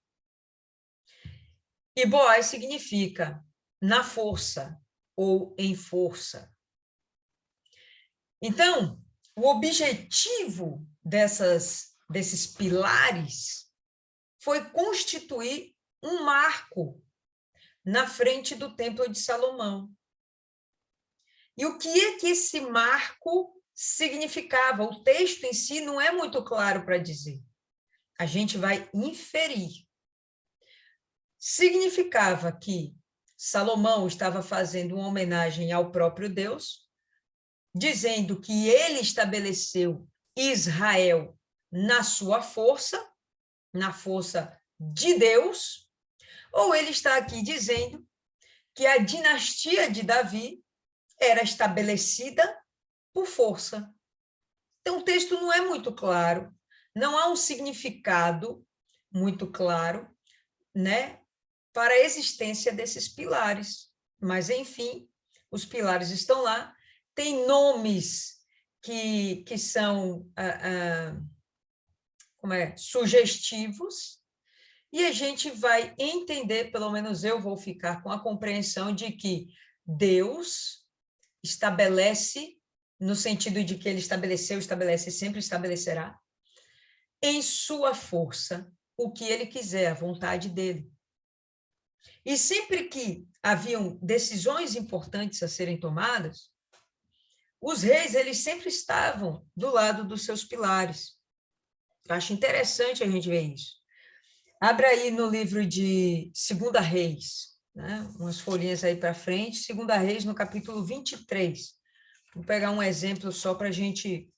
Speaker 1: E Boaz significa na força ou em força. Então, o objetivo desses pilares foi constituir um marco na frente do Templo de Salomão. E o que é que esse marco significava? O texto em si não é muito claro para dizer. A gente vai inferir. Significava que Salomão estava fazendo uma homenagem ao próprio Deus, dizendo que ele estabeleceu Israel na sua força, na força de Deus, ou ele está aqui dizendo que a dinastia de Davi era estabelecida por força. Então, o texto não é muito claro, não há um significado muito claro, né, para a existência desses pilares. Mas, enfim, os pilares estão lá, tem nomes que são sugestivos, e a gente vai entender, pelo menos eu vou ficar com a compreensão de que Deus estabelece, no sentido de que ele estabeleceu, estabelece e sempre estabelecerá, em sua força, o que ele quiser, a vontade dele. E sempre que haviam decisões importantes a serem tomadas, os reis, eles sempre estavam do lado dos seus pilares. Eu acho interessante a gente ver isso. Abra aí no livro de 2 Reis, né? Umas folhinhas aí para frente, 2 Reis, no capítulo 23. Vou pegar um exemplo só para a gente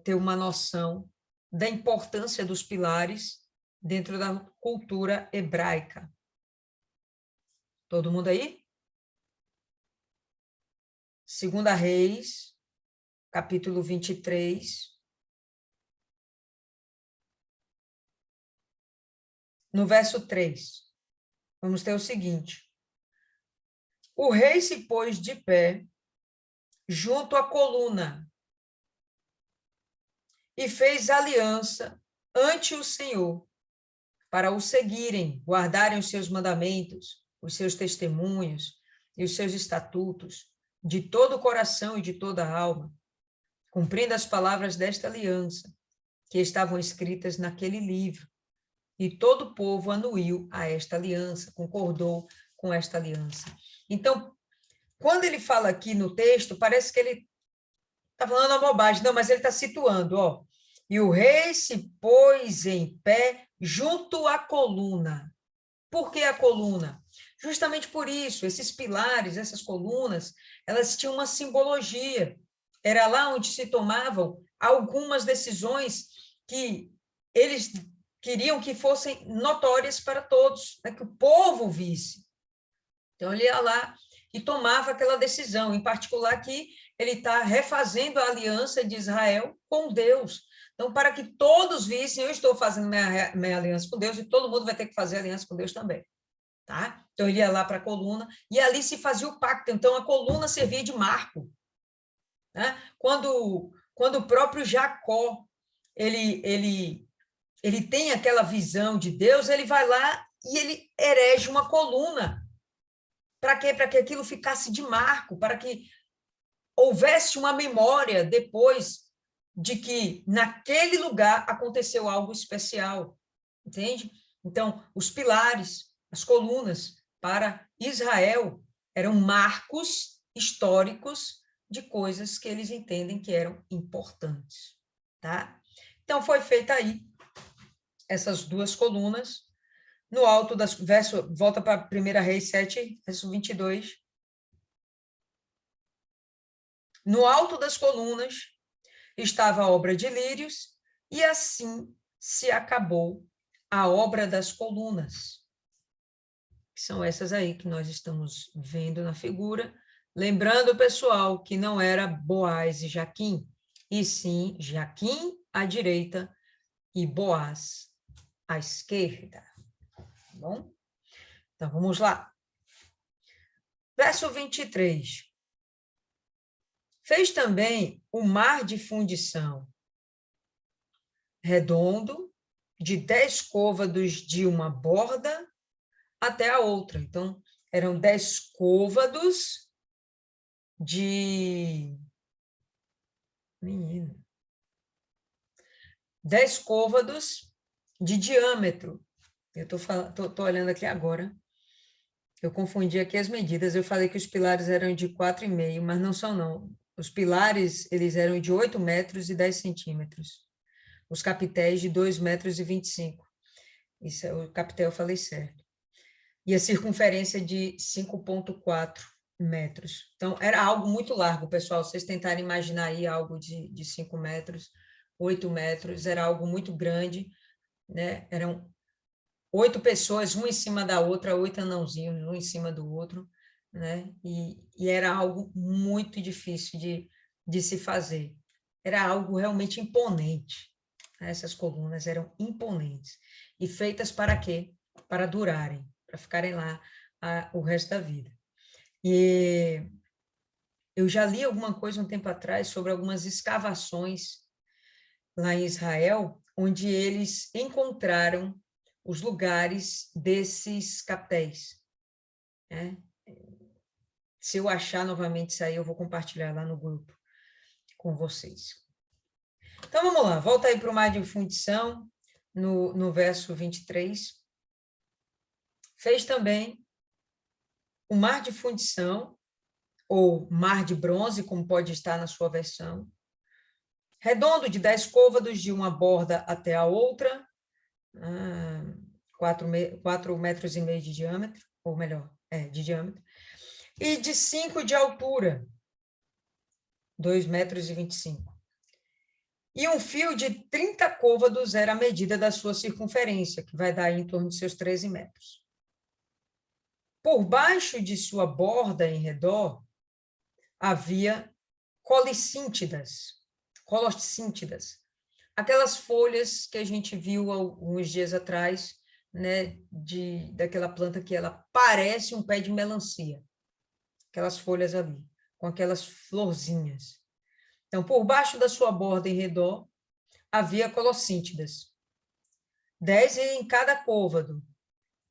Speaker 1: ter uma noção da importância dos pilares dentro da cultura hebraica. Todo mundo aí? 2 Reis, capítulo 23. No verso 3, vamos ter o seguinte: o rei se pôs de pé junto à coluna e fez aliança ante o Senhor para o seguirem, guardarem os seus mandamentos, os seus testemunhos e os seus estatutos de todo o coração e de toda a alma, cumprindo as palavras desta aliança que estavam escritas naquele livro. E todo o povo anuiu a esta aliança, concordou com esta aliança. Então, quando ele fala aqui no texto, parece que ele está falando uma bobagem. Não, mas ele está situando, ó. E o rei se pôs em pé junto à coluna. Por que a coluna? Justamente por isso, esses pilares, essas colunas, elas tinham uma simbologia. Era lá onde se tomavam algumas decisões que eles queriam que fossem notórias para todos, né? Que o povo visse. Então, ele ia lá e tomava aquela decisão. Em particular, aqui, ele está refazendo a aliança de Israel com Deus. Então, para que todos vissem, eu estou fazendo minha aliança com Deus e todo mundo vai ter que fazer aliança com Deus também. Tá? Então, ele ia lá para a coluna e ali se fazia o pacto. Então, a coluna servia de marco. Né? Quando o próprio Jacó ele tem aquela visão de Deus, ele vai lá e ele erege uma coluna. Para quê? Para que aquilo ficasse de marco, para que houvesse uma memória depois de que naquele lugar aconteceu algo especial, entende? Então, os pilares, as colunas para Israel eram marcos históricos de coisas que eles entendem que eram importantes, tá? Então, foi feita aí essas duas colunas, no alto das... volta para 1 Reis 7, verso 22. No alto das colunas estava a obra de lírios, e assim se acabou a obra das colunas. São essas aí que nós estamos vendo na figura. Lembrando, pessoal, que não era Boaz e Jaquim, e sim Jaquim à direita e Boaz à esquerda. Tá bom? Então, vamos lá. Verso 23. Fez também o mar de fundição redondo, de 10 côvados de uma borda até a outra. Então, eram 10 côvados de... Menino. 10 côvados de diâmetro. Eu estou olhando aqui agora. Eu confundi aqui as medidas. Eu falei que os pilares eram de 4,5, mas não são, não. Os pilares, eles eram de 8 metros e 10 centímetros. Os capitéis de 2 metros e 25. Isso, o capitel eu falei certo. E a circunferência de 5,4 metros. Então, era algo muito largo, pessoal. Vocês tentarem imaginar aí algo de 5 metros, 8 metros, era algo muito grande, né? Eram 8 pessoas, uma em cima da outra, 8 anãozinhos, um em cima do outro, né? E era algo muito difícil de se fazer. era algo realmente imponente. Essas colunas eram imponentes. E feitas para quê? Para durarem, para ficarem lá o resto da vida. E eu já li alguma coisa um tempo atrás sobre algumas escavações lá em Israel, onde eles encontraram os lugares desses capitéis, né? Se eu achar novamente isso aí, eu vou compartilhar lá no grupo com vocês. Então, vamos lá, volta aí para o mar de fundição, no verso 23. Fez também o mar de fundição, ou mar de bronze, como pode estar na sua versão, redondo de 10 côvados de uma borda até a outra, 4,5 metros de diâmetro, ou melhor, de diâmetro, e de 5 de altura, 2,25 metros. E um fio de 30 côvados era a medida da sua circunferência, que vai dar em torno de seus 13 metros. Por baixo de sua borda em redor, havia colossíntidas, aquelas folhas que a gente viu alguns dias atrás, né, daquela planta que ela parece um pé de melancia, aquelas folhas ali, com aquelas florzinhas. Então, por baixo da sua borda em redor, havia colossíntidas. 10 em cada côvado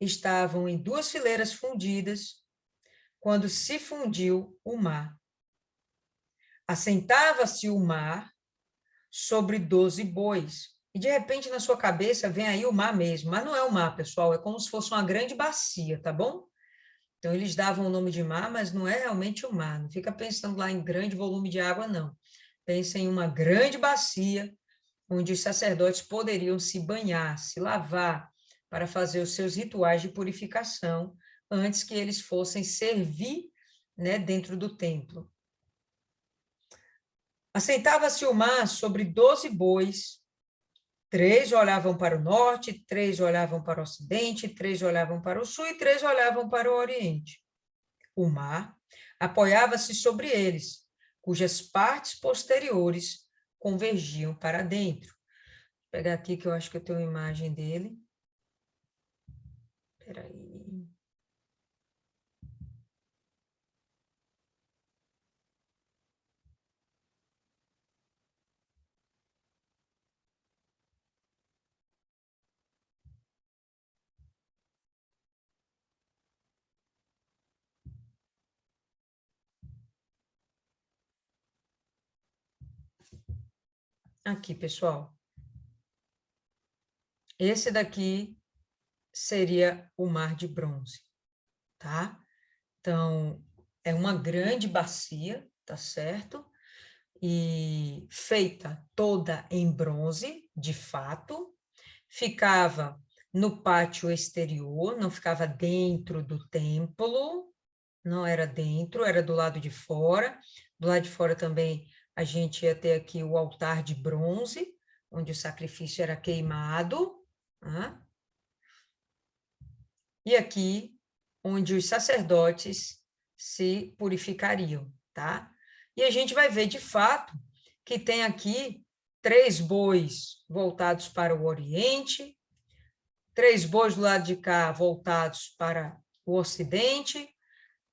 Speaker 1: estavam em 2 fileiras fundidas, quando se fundiu o mar. Assentava-se o mar sobre 12 bois. E, de repente, na sua cabeça, vem aí o mar mesmo. Mas não é o mar, pessoal, é como se fosse uma grande bacia, tá bom? Então, eles davam o nome de mar, mas não é realmente o mar. Não fica pensando lá em grande volume de água, não. Pensa em uma grande bacia, onde os sacerdotes poderiam se banhar, se lavar, para fazer os seus rituais de purificação, antes que eles fossem servir, né, dentro do templo. Assentava-se o mar sobre 12 bois, 3 olhavam para o norte, 3 olhavam para o ocidente, 3 olhavam para o sul e 3 olhavam para o oriente. O mar apoiava-se sobre eles, cujas partes posteriores convergiam para dentro. Vou pegar aqui que eu acho que eu tenho uma imagem dele. Espera aí. Aqui, pessoal. Esse daqui seria o mar de bronze, tá? Então, é uma grande bacia, tá certo? E feita toda em bronze, de fato, ficava no pátio exterior, não ficava dentro do templo, não era dentro, era do lado de fora. Do lado de fora também a gente ia ter aqui o altar de bronze, onde o sacrifício era queimado, tá? E aqui, onde os sacerdotes se purificariam, tá? E a gente vai ver, de fato, que tem aqui 3 bois voltados para o oriente, 3 bois do lado de cá voltados para o ocidente,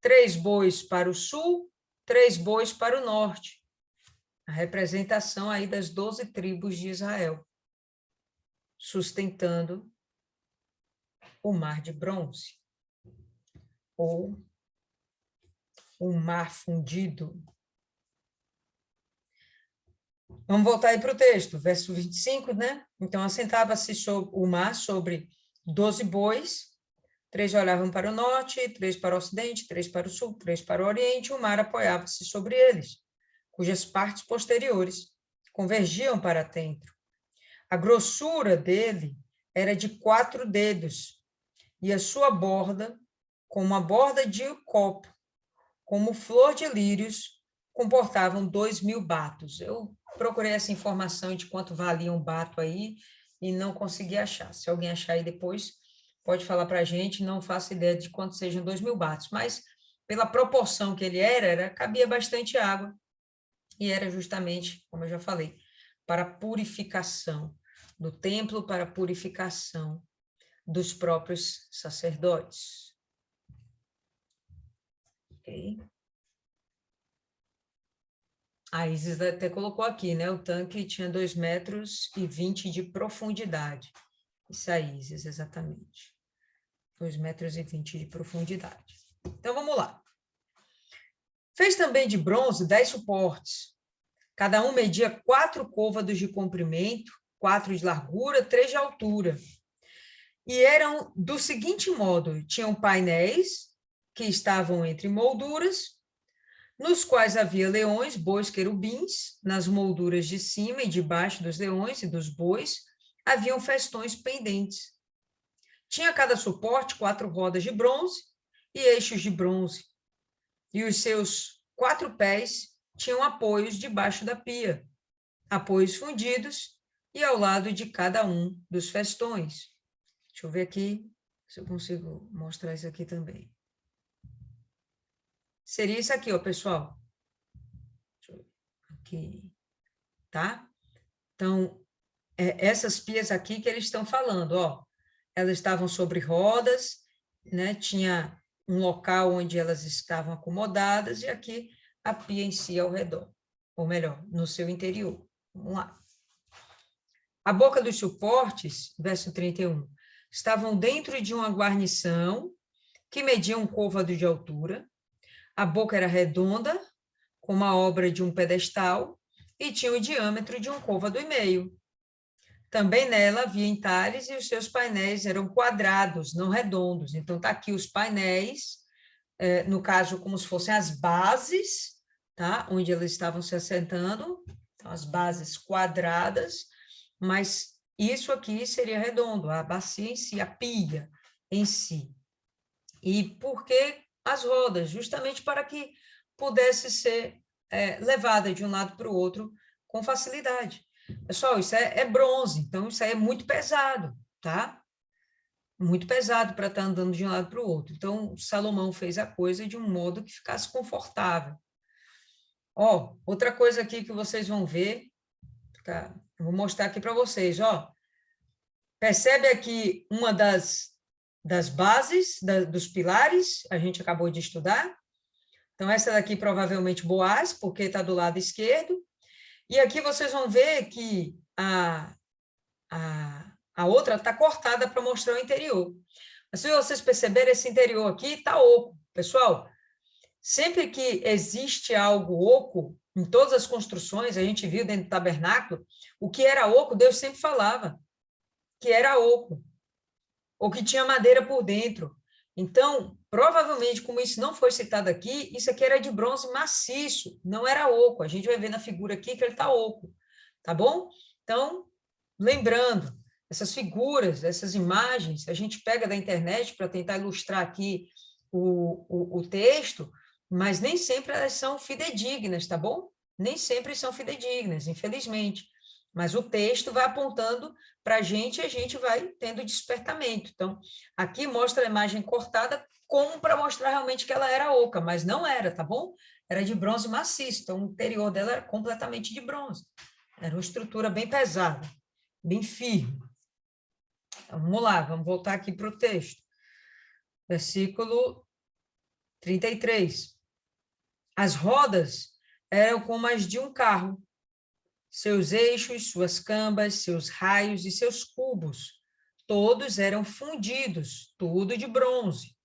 Speaker 1: 3 bois para o sul, 3 bois para o norte. A representação aí das 12 tribos de Israel, sustentando o mar de bronze, ou o mar fundido. Vamos voltar aí para o texto, verso 25, né? Então, assentava-se o mar sobre 12 bois, 3 olhavam para o norte, 3 para o ocidente, 3 para o sul, 3 para o oriente, o mar apoiava-se sobre eles, cujas partes posteriores convergiam para dentro. A grossura dele era de 4 dedos, e a sua borda, como a borda de um copo, como flor de lírios, comportavam 2.000 batos. Eu procurei essa informação de quanto valia um bato aí e não consegui achar. Se alguém achar aí depois, pode falar para a gente, não faço ideia de quanto sejam 2.000 batos, mas pela proporção que ele era, cabia bastante água e era justamente, como eu já falei, para a purificação do templo, para a purificação dos próprios sacerdotes. Ok? A Isis até colocou aqui, né? O tanque tinha 2,20 metros de profundidade. Isso aí, Isis, exatamente. 2,20 metros de profundidade. Então, vamos lá. Fez também de bronze 10 suportes. Cada um media 4 côvados de comprimento, 4 de largura, 3 de altura. E eram do seguinte modo: tinham painéis que estavam entre molduras, nos quais havia leões, bois, querubins, nas molduras de cima e de baixo dos leões e dos bois, haviam festões pendentes. Tinha cada suporte 4 rodas de bronze e eixos de bronze, e os seus 4 pés tinham apoios debaixo da pia, apoios fundidos, e ao lado de cada um dos festões. Deixa eu ver aqui se eu consigo mostrar isso aqui também. Seria isso aqui, ó, pessoal. Deixa eu ver aqui, tá? Então, essas pias aqui que eles estão falando, ó, elas estavam sobre rodas, né? Tinha um local onde elas estavam acomodadas, e aqui a pia em si ao redor, ou melhor, no seu interior. Vamos lá. A boca dos suportes, verso 31, estavam dentro de uma guarnição que media um côvado de altura. A boca era redonda, como a obra de um pedestal, e tinha o diâmetro de um côvado e meio. Também nela havia entalhes e os seus painéis eram quadrados, não redondos. Então, está aqui os painéis, no caso, como se fossem as bases, tá? Onde eles estavam se assentando, então, as bases quadradas, mas isso aqui seria redondo, a bacia em si, a pia em si. E por que as rodas? Justamente para que pudesse ser levada de um lado para o outro com facilidade. Pessoal, isso é bronze, então isso aí é muito pesado, tá? Muito pesado para estar andando de um lado para o outro. Então, Salomão fez a coisa de um modo que ficasse confortável. Ó, outra coisa aqui que vocês vão ver, tá? Vou mostrar aqui para vocês, ó. Percebe aqui uma das bases, dos pilares, a gente acabou de estudar. Então, essa daqui provavelmente Boaz, porque está do lado esquerdo. E aqui vocês vão ver que a outra está cortada para mostrar o interior. Mas se vocês perceberem, esse interior aqui está oco. Pessoal, sempre que existe algo oco, em todas as construções, a gente viu dentro do tabernáculo, o que era oco, Deus sempre falava que era oco, ou que tinha madeira por dentro. Então, provavelmente, como isso não foi citado aqui, isso aqui era de bronze maciço, não era oco. A gente vai ver na figura aqui que ele está oco, tá bom? Então, lembrando, essas figuras, essas imagens, a gente pega da internet para tentar ilustrar aqui o texto, mas nem sempre elas são fidedignas, tá bom? Nem sempre são fidedignas, infelizmente. Mas o texto vai apontando para a gente e a gente vai tendo despertamento. Então, aqui mostra a imagem cortada como para mostrar realmente que ela era oca, mas não era, tá bom? Era de bronze maciço, então o interior dela era completamente de bronze. Era uma estrutura bem pesada, bem firme. Então, vamos lá, vamos voltar aqui para o texto. Versículo 33. As rodas eram como as de um carro, seus eixos, suas cambas, seus raios e seus cubos, todos eram fundidos, tudo de bronze.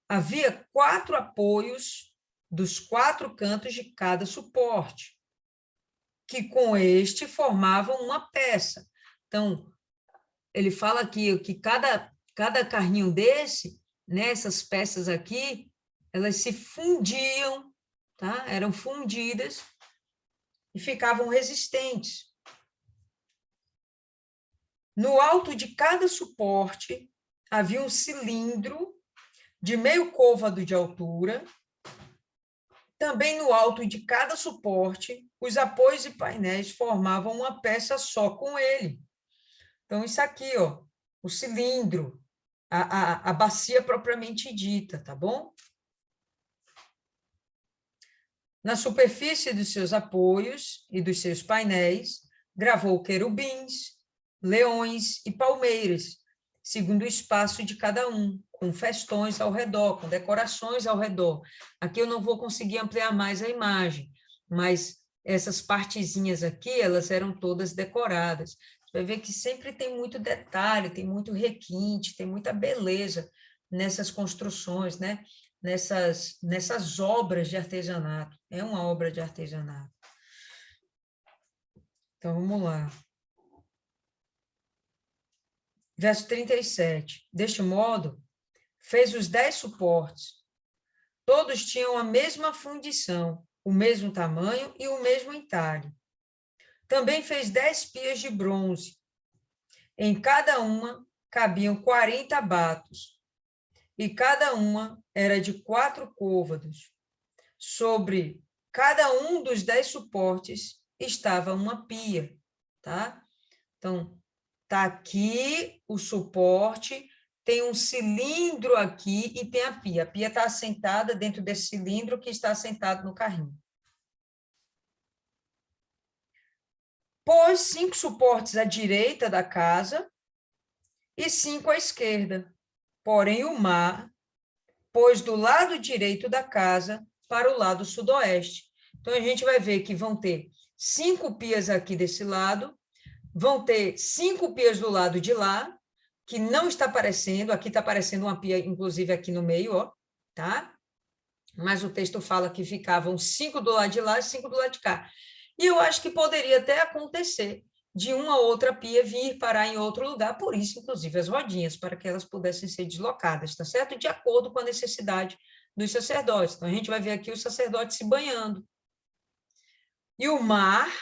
Speaker 1: Havia 4 apoios dos 4 cantos de cada suporte, que com este formavam uma peça. Então, ele fala aqui que cada carrinho desse, né, essas peças aqui, elas se fundiam, tá? Eram fundidas e ficavam resistentes. No alto de cada suporte havia um cilindro de meio côvado de altura. Também no alto de cada suporte, os apoios e painéis formavam uma peça só com ele. Então, isso aqui, ó, o cilindro, a bacia propriamente dita, tá bom? Na superfície dos seus apoios e dos seus painéis, gravou querubins, leões e palmeiras, segundo o espaço de cada um, com festões ao redor, com decorações ao redor. Aqui eu não vou conseguir ampliar mais a imagem, mas essas partezinhas aqui, elas eram todas decoradas. Você vai ver que sempre tem muito detalhe, tem muito requinte, tem muita beleza nessas construções, né? Nessas obras de artesanato. É uma obra de artesanato. Então, vamos lá. Verso 37. Deste modo, fez os 10 suportes. Todos tinham a mesma fundição, o mesmo tamanho e o mesmo entalhe. Também fez 10 pias de bronze. Em cada uma cabiam 40 batos, e cada uma era de 4 côvados. Sobre cada um dos 10 suportes estava uma pia, tá? Então, tá aqui o suporte, tem um cilindro aqui e tem a pia. A pia está assentada dentro desse cilindro que está assentado no carrinho. Pôs 5 suportes à direita da casa e 5 à esquerda. Porém, o mar pôs do lado direito da casa para o lado sudoeste. Então, a gente vai ver que vão ter 5 pias aqui desse lado, vão ter 5 pias do lado de lá, que não está aparecendo, aqui está aparecendo uma pia, inclusive aqui no meio, ó, tá? Mas o texto fala que ficavam 5 do lado de lá e 5 do lado de cá. E eu acho que poderia até acontecer de uma outra pia vir parar em outro lugar, por isso, inclusive, as rodinhas, para que elas pudessem ser deslocadas, tá certo? De acordo com a necessidade dos sacerdotes. Então, a gente vai ver aqui os sacerdotes se banhando. E o mar,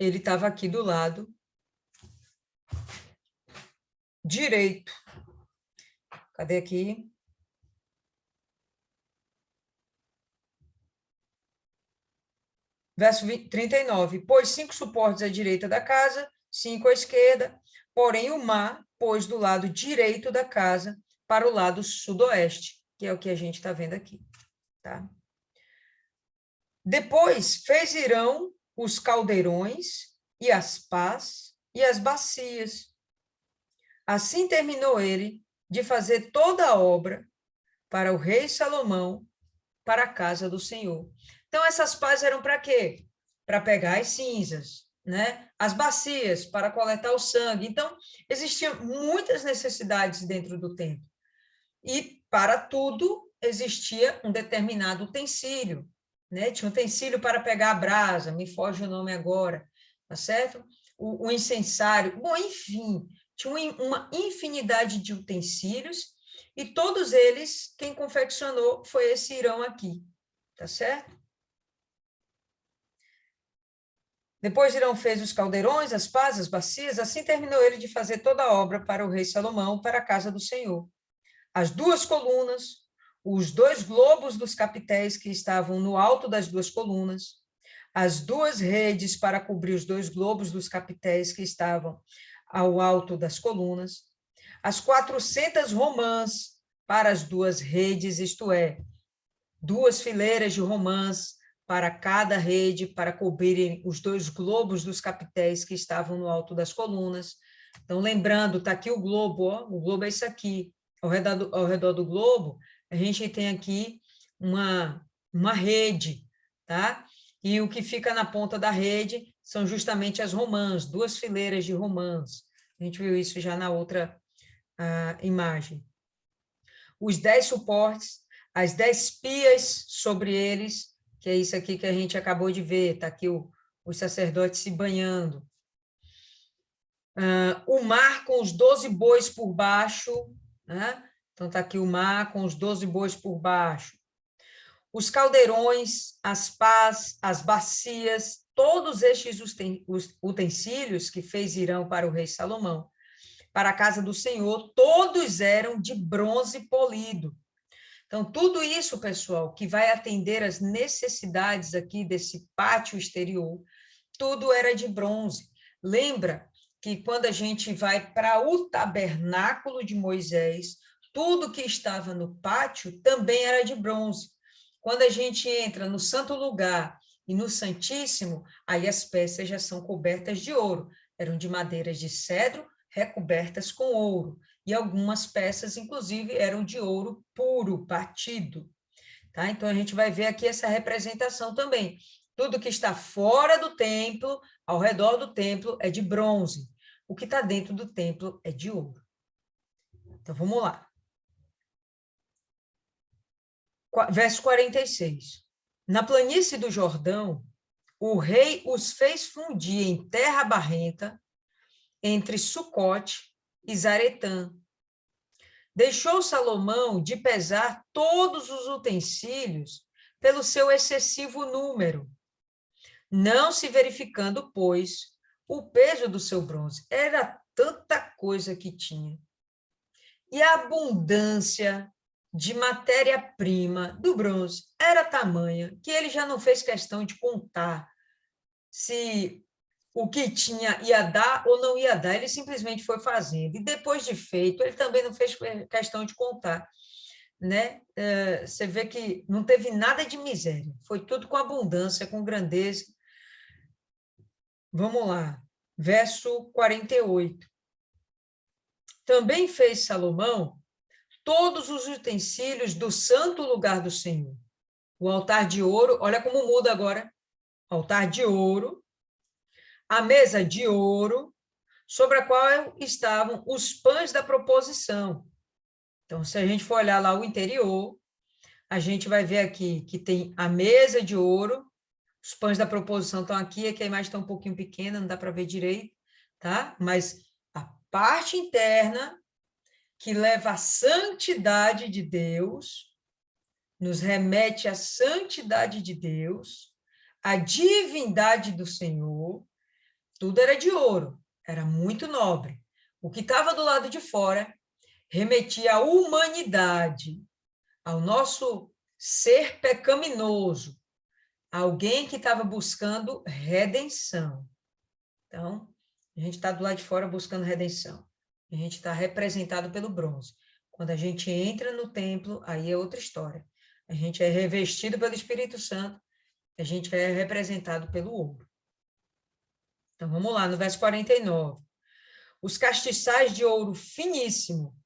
Speaker 1: ele estava aqui do lado direito. Cadê aqui? Verso 39. Pôs 5 suportes à direita da casa, 5 à esquerda, porém o mar pôs do lado direito da casa para o lado sudoeste, que é o que a gente está vendo aqui. Tá? Depois fez Irão os caldeirões e as pás e as bacias. Assim terminou ele de fazer toda a obra para o rei Salomão, para a casa do Senhor. Então, essas pás eram para quê? Para pegar as cinzas, né? As bacias, para coletar o sangue. Então, existiam muitas necessidades dentro do templo. E, para tudo, existia um determinado utensílio, né? Tinha um utensílio para pegar a brasa, me foge o nome agora, tá certo? O incensário, bom, enfim, tinha uma infinidade de utensílios, e todos eles, quem confeccionou foi esse Irão aqui, tá certo? Depois Irão fez os caldeirões, as pás, as bacias, assim terminou ele de fazer toda a obra para o rei Salomão, para a casa do Senhor. As 2 colunas, os 2 globos dos capitéis que estavam no alto das 2 colunas, as 2 redes para cobrir os 2 globos dos capitéis que estavam ao alto das colunas, as 400 romãs para as 2 redes, isto é, 2 fileiras de romãs para cada rede, para cobrirem os 2 globos dos capitéis que estavam no alto das colunas. Então, lembrando, está aqui o globo, ó, o globo é isso aqui. Ao redor do globo, a gente tem aqui uma rede, tá? E o que fica na ponta da rede são justamente as romãs, 2 fileiras de romãs. A gente viu isso já na outra imagem. Os 10 suportes, as 10 pias sobre eles, que é isso aqui que a gente acabou de ver, está aqui os sacerdotes se banhando. O mar com os 12 bois por baixo, né? Então, está aqui o mar com os 12 bois por baixo. Os caldeirões, as pás, as bacias, todos estes utensílios que fez Irão para o rei Salomão, para a casa do Senhor, todos eram de bronze polido. Então, tudo isso, pessoal, que vai atender às necessidades aqui desse pátio exterior, tudo era de bronze. Lembra que quando a gente vai para o tabernáculo de Moisés, tudo que estava no pátio também era de bronze. Quando a gente entra no santo lugar e no santíssimo, aí as peças já são cobertas de ouro. Eram de madeiras de cedro, recobertas com ouro. E algumas peças, inclusive, eram de ouro puro, batido. Tá? Então, a gente vai ver aqui essa representação também. Tudo que está fora do templo, ao redor do templo, é de bronze. O que está dentro do templo é de ouro. Então, vamos lá. Verso 46. Na planície do Jordão, o rei os fez fundir em terra barrenta, entre Sucote e Zaretã. Deixou Salomão de pesar todos os utensílios pelo seu excessivo número, não se verificando, pois, o peso do seu bronze. Era tanta coisa que tinha. E a abundância de matéria-prima do bronze era tamanha que ele já não fez questão de contar se o que tinha ia dar ou não ia dar, ele simplesmente foi fazendo. E depois de feito, ele também não fez questão de contar. Né? Você vê que não teve nada de miséria, foi tudo com abundância, com grandeza. Vamos lá, verso 48. Também fez Salomão todos os utensílios do santo lugar do Senhor. O altar de ouro, olha como muda agora. Altar de ouro, a mesa de ouro, sobre a qual estavam os pães da proposição. Então, se a gente for olhar lá o interior, a gente vai ver aqui que tem a mesa de ouro, os pães da proposição estão aqui, aqui a imagem está um pouquinho pequena, não dá para ver direito, tá? Mas a parte interna, que leva à santidade de Deus, nos remete à santidade de Deus, à divindade do Senhor, tudo era de ouro, era muito nobre. O que estava do lado de fora remetia à humanidade, ao nosso ser pecaminoso, alguém que estava buscando redenção. Então, a gente está do lado de fora buscando redenção. A gente está representado pelo bronze. Quando a gente entra no templo, aí é outra história. A gente é revestido pelo Espírito Santo, a gente é representado pelo ouro. Então, vamos lá, no verso 49. Os castiçais de ouro finíssimo,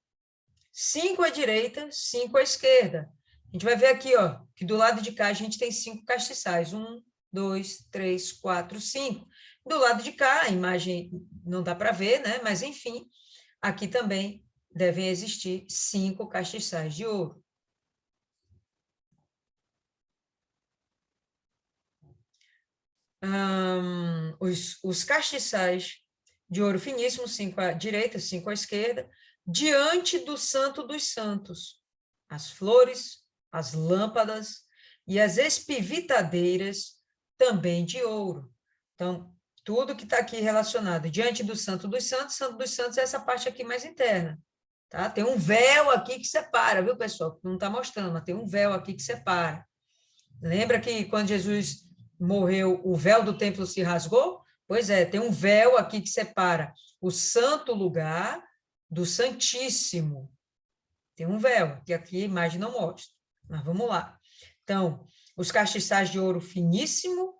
Speaker 1: 5 à direita, 5 à esquerda. A gente vai ver aqui, ó, que do lado de cá a gente tem 5 castiçais. 1, 2, 3, 4, 5. Do lado de cá, a imagem não dá para ver, né? Mas, enfim, aqui também devem existir 5 castiçais de ouro. Os castiçais de ouro finíssimo, 5 à direita, 5 à esquerda, diante do Santo dos Santos, as flores, as lâmpadas e as espivitadeiras também de ouro. Então, tudo que está aqui relacionado diante do Santo dos Santos é essa parte aqui mais interna. Tá? Tem um véu aqui que separa, viu, pessoal? Não está mostrando, mas tem um véu aqui que separa. Lembra que quando Jesus morreu, o véu do templo se rasgou? Pois é, tem um véu aqui que separa o santo lugar do santíssimo. Tem um véu, que aqui a imagem não mostra. Mas vamos lá. Então, os castiçais de ouro finíssimo,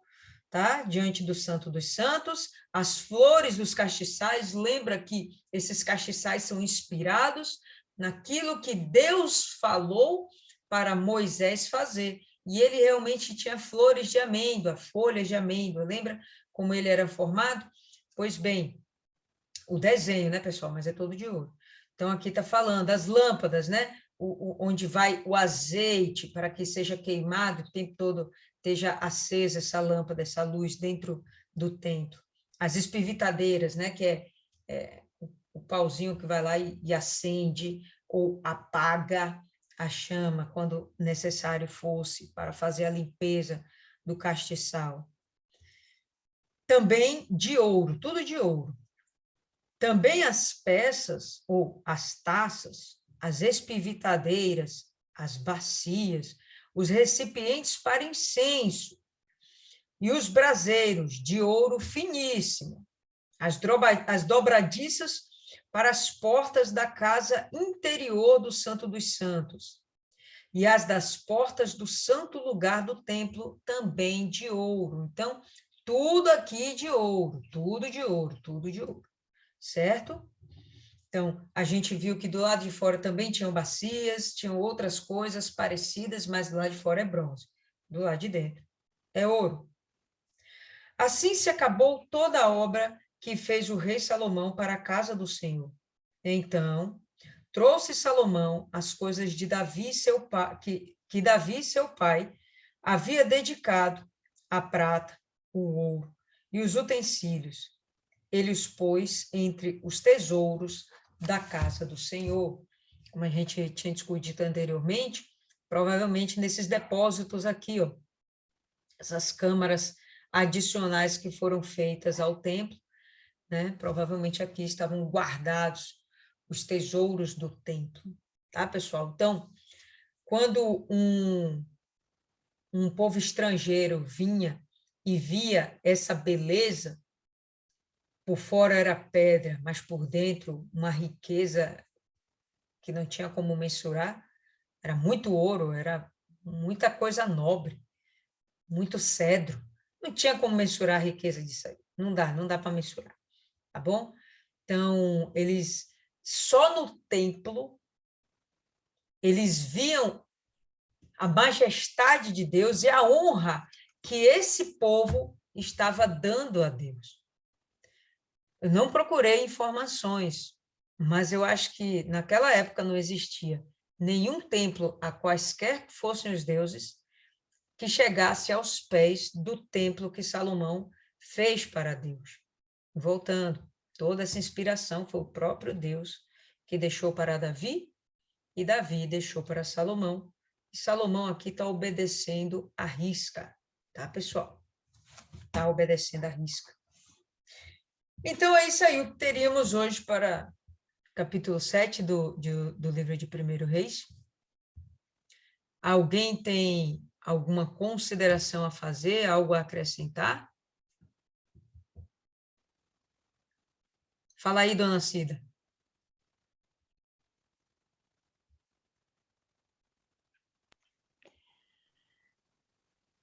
Speaker 1: tá? Diante do Santo dos Santos, as flores dos castiçais, lembra que esses castiçais são inspirados naquilo que Deus falou para Moisés fazer. E ele realmente tinha flores de amêndoa, folhas de amêndoa, lembra como ele era formado? Pois bem, o desenho, né, pessoal? Mas é todo de ouro. Então, aqui está falando as lâmpadas, né? Onde vai o azeite para que seja queimado o tempo todo, esteja acesa essa lâmpada, essa luz dentro do templo. As espivitadeiras, né? Que é o pauzinho que vai lá e acende ou apaga a chama quando necessário fosse para fazer a limpeza do castiçal. Também de ouro, tudo de ouro. Também as peças ou as taças, as espivitadeiras, as bacias, os recipientes para incenso e os braseiros de ouro finíssimo, as dobradiças para as portas da casa interior do Santo dos Santos e as das portas do santo lugar do templo também de ouro. Então, tudo aqui de ouro, tudo de ouro, tudo de ouro, certo? Então, a gente viu que do lado de fora também tinham bacias, tinham outras coisas parecidas, mas do lado de fora é bronze, do lado de dentro é ouro. Assim se acabou toda a obra que fez o rei Salomão para a casa do Senhor. Então, trouxe Salomão as coisas de Davi, seu pai, que Davi, seu pai, havia dedicado, a prata, o ouro e os utensílios. Ele os pôs entre os tesouros da casa do Senhor. Como a gente tinha discutido anteriormente, provavelmente nesses depósitos aqui, ó, essas câmaras adicionais que foram feitas ao templo, né? Provavelmente aqui estavam guardados os tesouros do templo, tá, pessoal? Então, quando um povo estrangeiro vinha e via essa beleza, por fora era pedra, mas por dentro uma riqueza que não tinha como mensurar, era muito ouro, era muita coisa nobre, muito cedro. Não tinha como mensurar a riqueza disso aí. Não dá para mensurar, tá bom? Então, eles só no templo eles viam a majestade de Deus e a honra que esse povo estava dando a Deus. Eu não procurei informações, mas eu acho que naquela época não existia nenhum templo a quaisquer que fossem os deuses que chegasse aos pés do templo que Salomão fez para Deus. Voltando, toda essa inspiração foi o próprio Deus que deixou para Davi, e Davi deixou para Salomão. E Salomão aqui está obedecendo a risca, tá, pessoal? Está obedecendo a risca. Então, é isso aí o que teríamos hoje para capítulo 7 do livro de 1 Reis. Alguém tem alguma consideração a fazer, algo a acrescentar? Fala aí, dona Cida.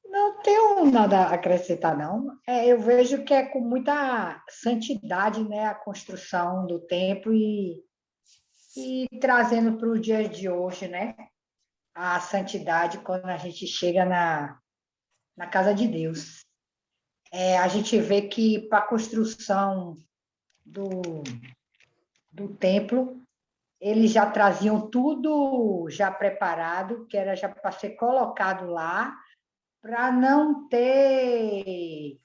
Speaker 2: Não tenho nada a acrescentar, não. Eu vejo que é com muita santidade, né, a construção do templo e trazendo para o dia de hoje, né, a santidade quando a gente chega na casa de Deus. A gente vê que para a construção do, do templo, eles já traziam tudo já preparado, que era já para ser colocado lá, para não ter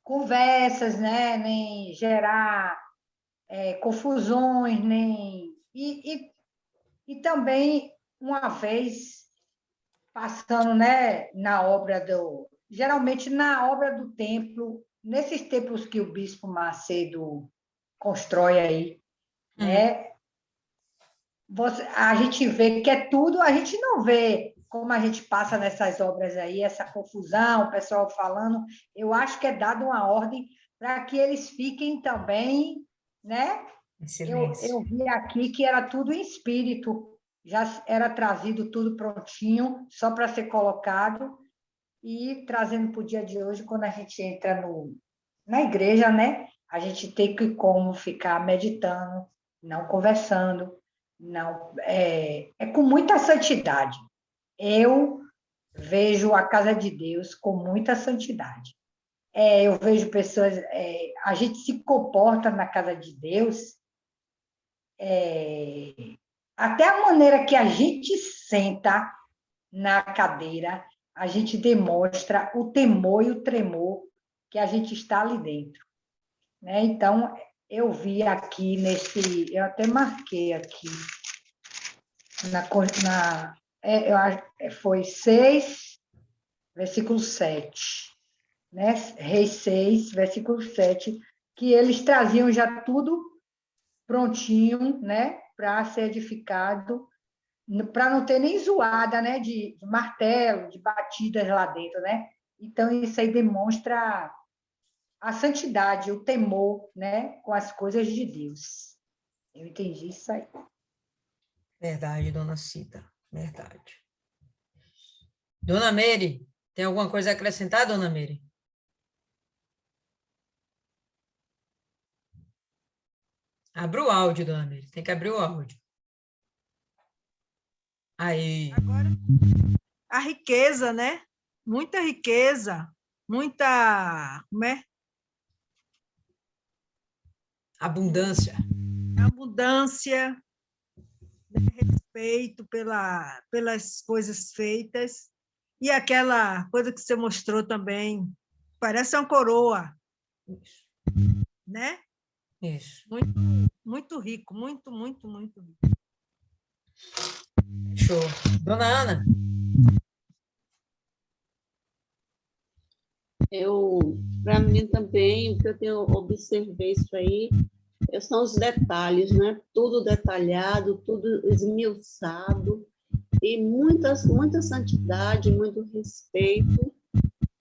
Speaker 2: conversas, né? Nem gerar confusões, nem. E também, uma vez, passando, né, na obra do. Geralmente, na obra do templo, nesses templos que o Bispo Macedo constrói aí, né? A gente vê que é tudo, a gente não vê como a gente passa nessas obras aí, essa confusão, o pessoal falando. Eu acho que é dado uma ordem para que eles fiquem também, né?
Speaker 1: Em
Speaker 2: Eu
Speaker 1: silêncio.
Speaker 2: vi aqui que era tudo em espírito, já era trazido tudo prontinho, só para ser colocado, e trazendo para o dia de hoje, quando a gente entra na igreja, né? A gente tem que como ficar meditando, não conversando, não com muita santidade. Eu vejo a casa de Deus com muita santidade. Eu vejo pessoas, a gente se comporta na casa de Deus, até a maneira que a gente senta na cadeira, a gente demonstra o temor e o tremor que a gente está ali dentro, né? Então, eu vi aqui eu até marquei aqui, eu acho, foi 6, versículo 7, né? Reis 6, versículo 7, que eles traziam já tudo prontinho, né? Para ser edificado, para não ter nem zoada, né? De martelo, de batidas lá dentro, né? Então, isso aí demonstra a santidade, o temor, né? Com as coisas de Deus. Eu entendi isso aí.
Speaker 1: Verdade, dona Cida. Verdade. Dona Meire, tem alguma coisa a acrescentar, Dona Meire? Abra o áudio, Dona Meire. Tem que abrir o áudio. Aí.
Speaker 3: Agora, a riqueza, né? Muita riqueza, muita, como é?
Speaker 1: Abundância.
Speaker 3: Abundância, respeito pelas coisas feitas. E aquela coisa que você mostrou também, parece uma coroa,
Speaker 1: Isso.
Speaker 3: né?
Speaker 1: Isso.
Speaker 3: Muito, muito rico, muito, muito, muito rico.
Speaker 1: Show. Dona Ana.
Speaker 4: Para mim também, o que eu tenho observei isso aí, são os detalhes, né? Tudo detalhado, tudo esmiuçado, e muita santidade, muito respeito,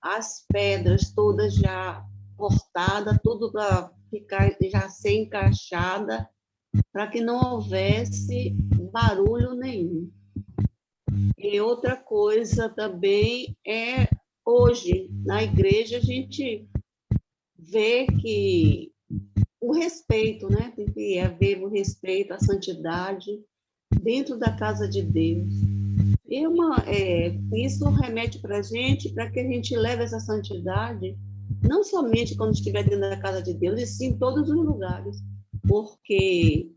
Speaker 4: as pedras todas já cortadas, tudo para ficar, já ser encaixada, para que não houvesse barulho nenhum. E outra coisa também é, hoje, na igreja, a gente vê que o respeito, né? Tem que haver o respeito, a santidade dentro da casa de Deus. E isso remete para a gente, para que a gente leve essa santidade, não somente quando estiver dentro da casa de Deus, e sim em todos os lugares. Porque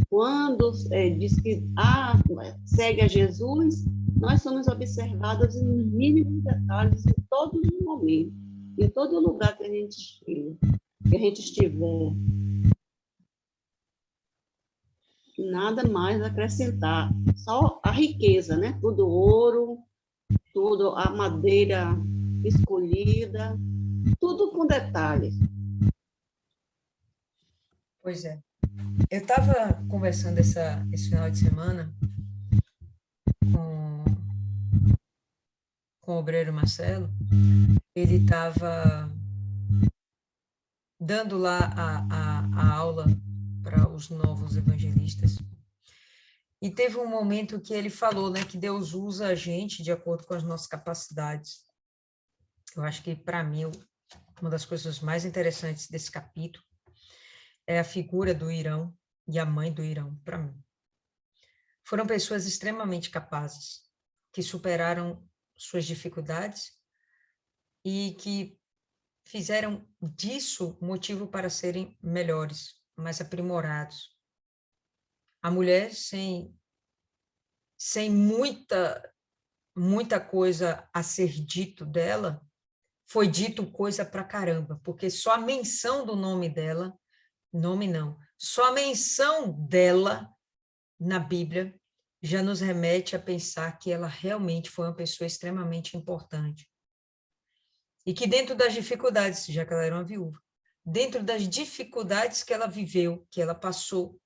Speaker 4: quando diz que segue a Jesus, nós somos observados nos mínimos detalhes, em todos os momentos, em todo lugar que a gente estiver. Nada mais a acrescentar, só a riqueza, né? Tudo ouro, tudo a madeira escolhida, tudo com detalhes.
Speaker 1: Pois é. Eu estava conversando esse final de semana com o obreiro Marcelo. Ele estava dando lá a aula para os novos evangelistas. E teve um momento que ele falou, né, que Deus usa a gente de acordo com as nossas capacidades. Eu acho que, para mim, uma das coisas mais interessantes desse capítulo é a figura do Irão e a mãe do Irão, para mim. Foram pessoas extremamente capazes, que superaram suas dificuldades e que fizeram disso motivo para serem melhores, mais aprimorados. A mulher, sem muita coisa a ser dito dela, foi dito coisa pra caramba, porque só a menção do nome dela, nome não, só a menção dela na Bíblia já nos remete a pensar que ela realmente foi uma pessoa extremamente importante. E que dentro das dificuldades, já que ela era uma viúva, dentro das dificuldades que ela viveu, que ela passou,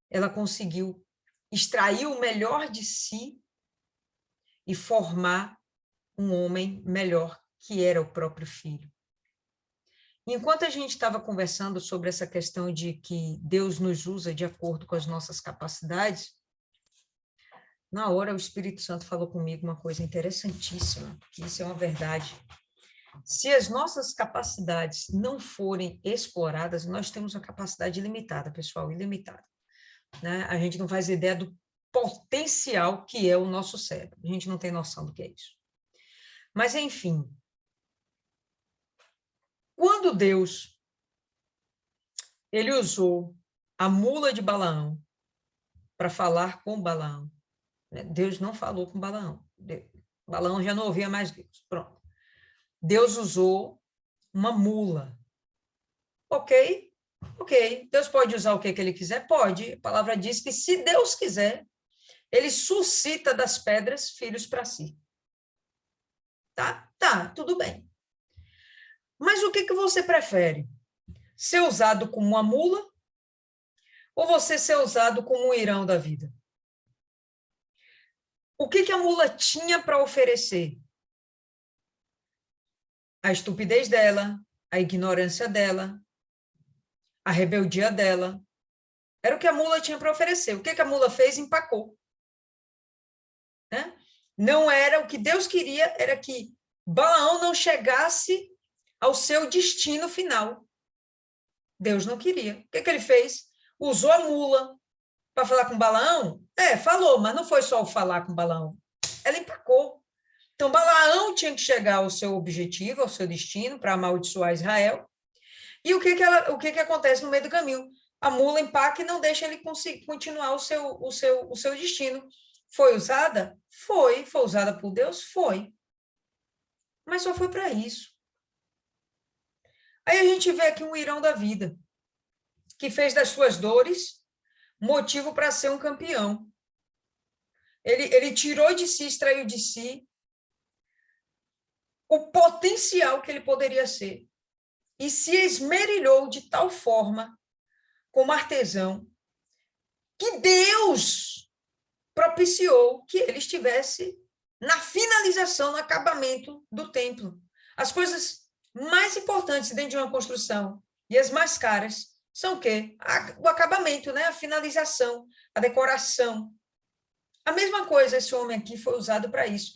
Speaker 1: ela conseguiu extrair o melhor de si e formar um homem melhor, que era o próprio filho. Enquanto a gente estava conversando sobre essa questão de que Deus nos usa de acordo com as nossas capacidades, na hora o Espírito Santo falou comigo uma coisa interessantíssima, que isso é uma verdade. Se as nossas capacidades não forem exploradas, nós temos uma capacidade ilimitada, pessoal, ilimitada. Né? A gente não faz ideia do potencial que é o nosso cérebro. A gente não tem noção do que é isso. Mas, enfim, quando Deus ele usou a mula de Balaão para falar com Balaão, né? Deus não falou com Balaão. Balaão já não ouvia mais Deus. Pronto. Deus usou uma mula. Ok. Deus pode usar o que ele quiser? Pode. A palavra diz que, se Deus quiser, ele suscita das pedras filhos para si. Tá, tudo bem. Mas o que você prefere? Ser usado como uma mula ou você ser usado como um Irão da vida? O que a mula tinha para oferecer? A estupidez dela, a ignorância dela, a rebeldia dela. Era o que a mula tinha para oferecer. O que a mula fez? Empacou. né? Não era o que Deus queria, era que Balaão não chegasse ao seu destino final. Deus não queria. O que ele fez? Usou a mula para falar com Balaão? Falou, mas não foi só o falar com Balaão. Ela empacou. Então, Balaão tinha que chegar ao seu objetivo, ao seu destino, para amaldiçoar Israel. E o que acontece no meio do caminho? A mula empaca e não deixa ele continuar o seu destino. Foi usada? Foi. Foi usada por Deus? Foi. Mas só foi para isso. Aí a gente vê aqui um Irão da vida, que fez das suas dores motivo para ser um campeão. Ele tirou de si, extraiu de si o potencial que ele poderia ser. E se esmerilhou de tal forma, como artesão, que Deus propiciou que ele estivesse na finalização, no acabamento do templo. As coisas mais importantes dentro de uma construção e as mais caras são o quê? O acabamento, né? A finalização, a decoração. A mesma coisa, esse homem aqui foi usado para isso.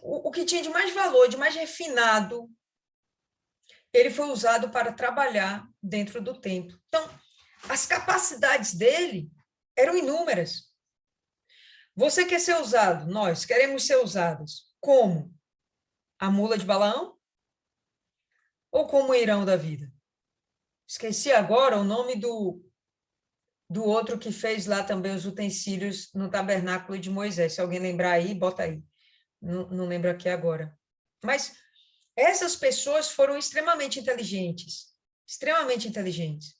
Speaker 1: O que tinha de mais valor, de mais refinado, ele foi usado para trabalhar dentro do templo. Então, as capacidades dele eram inúmeras. Você quer ser usado? Nós queremos ser usados. Como? A mula de Balaão? Ou como o Irão da vida? Esqueci agora o nome do outro que fez lá também os utensílios no tabernáculo de Moisés. Se alguém lembrar aí, bota aí. Não lembro aqui agora. Mas essas pessoas foram extremamente inteligentes. Extremamente inteligentes.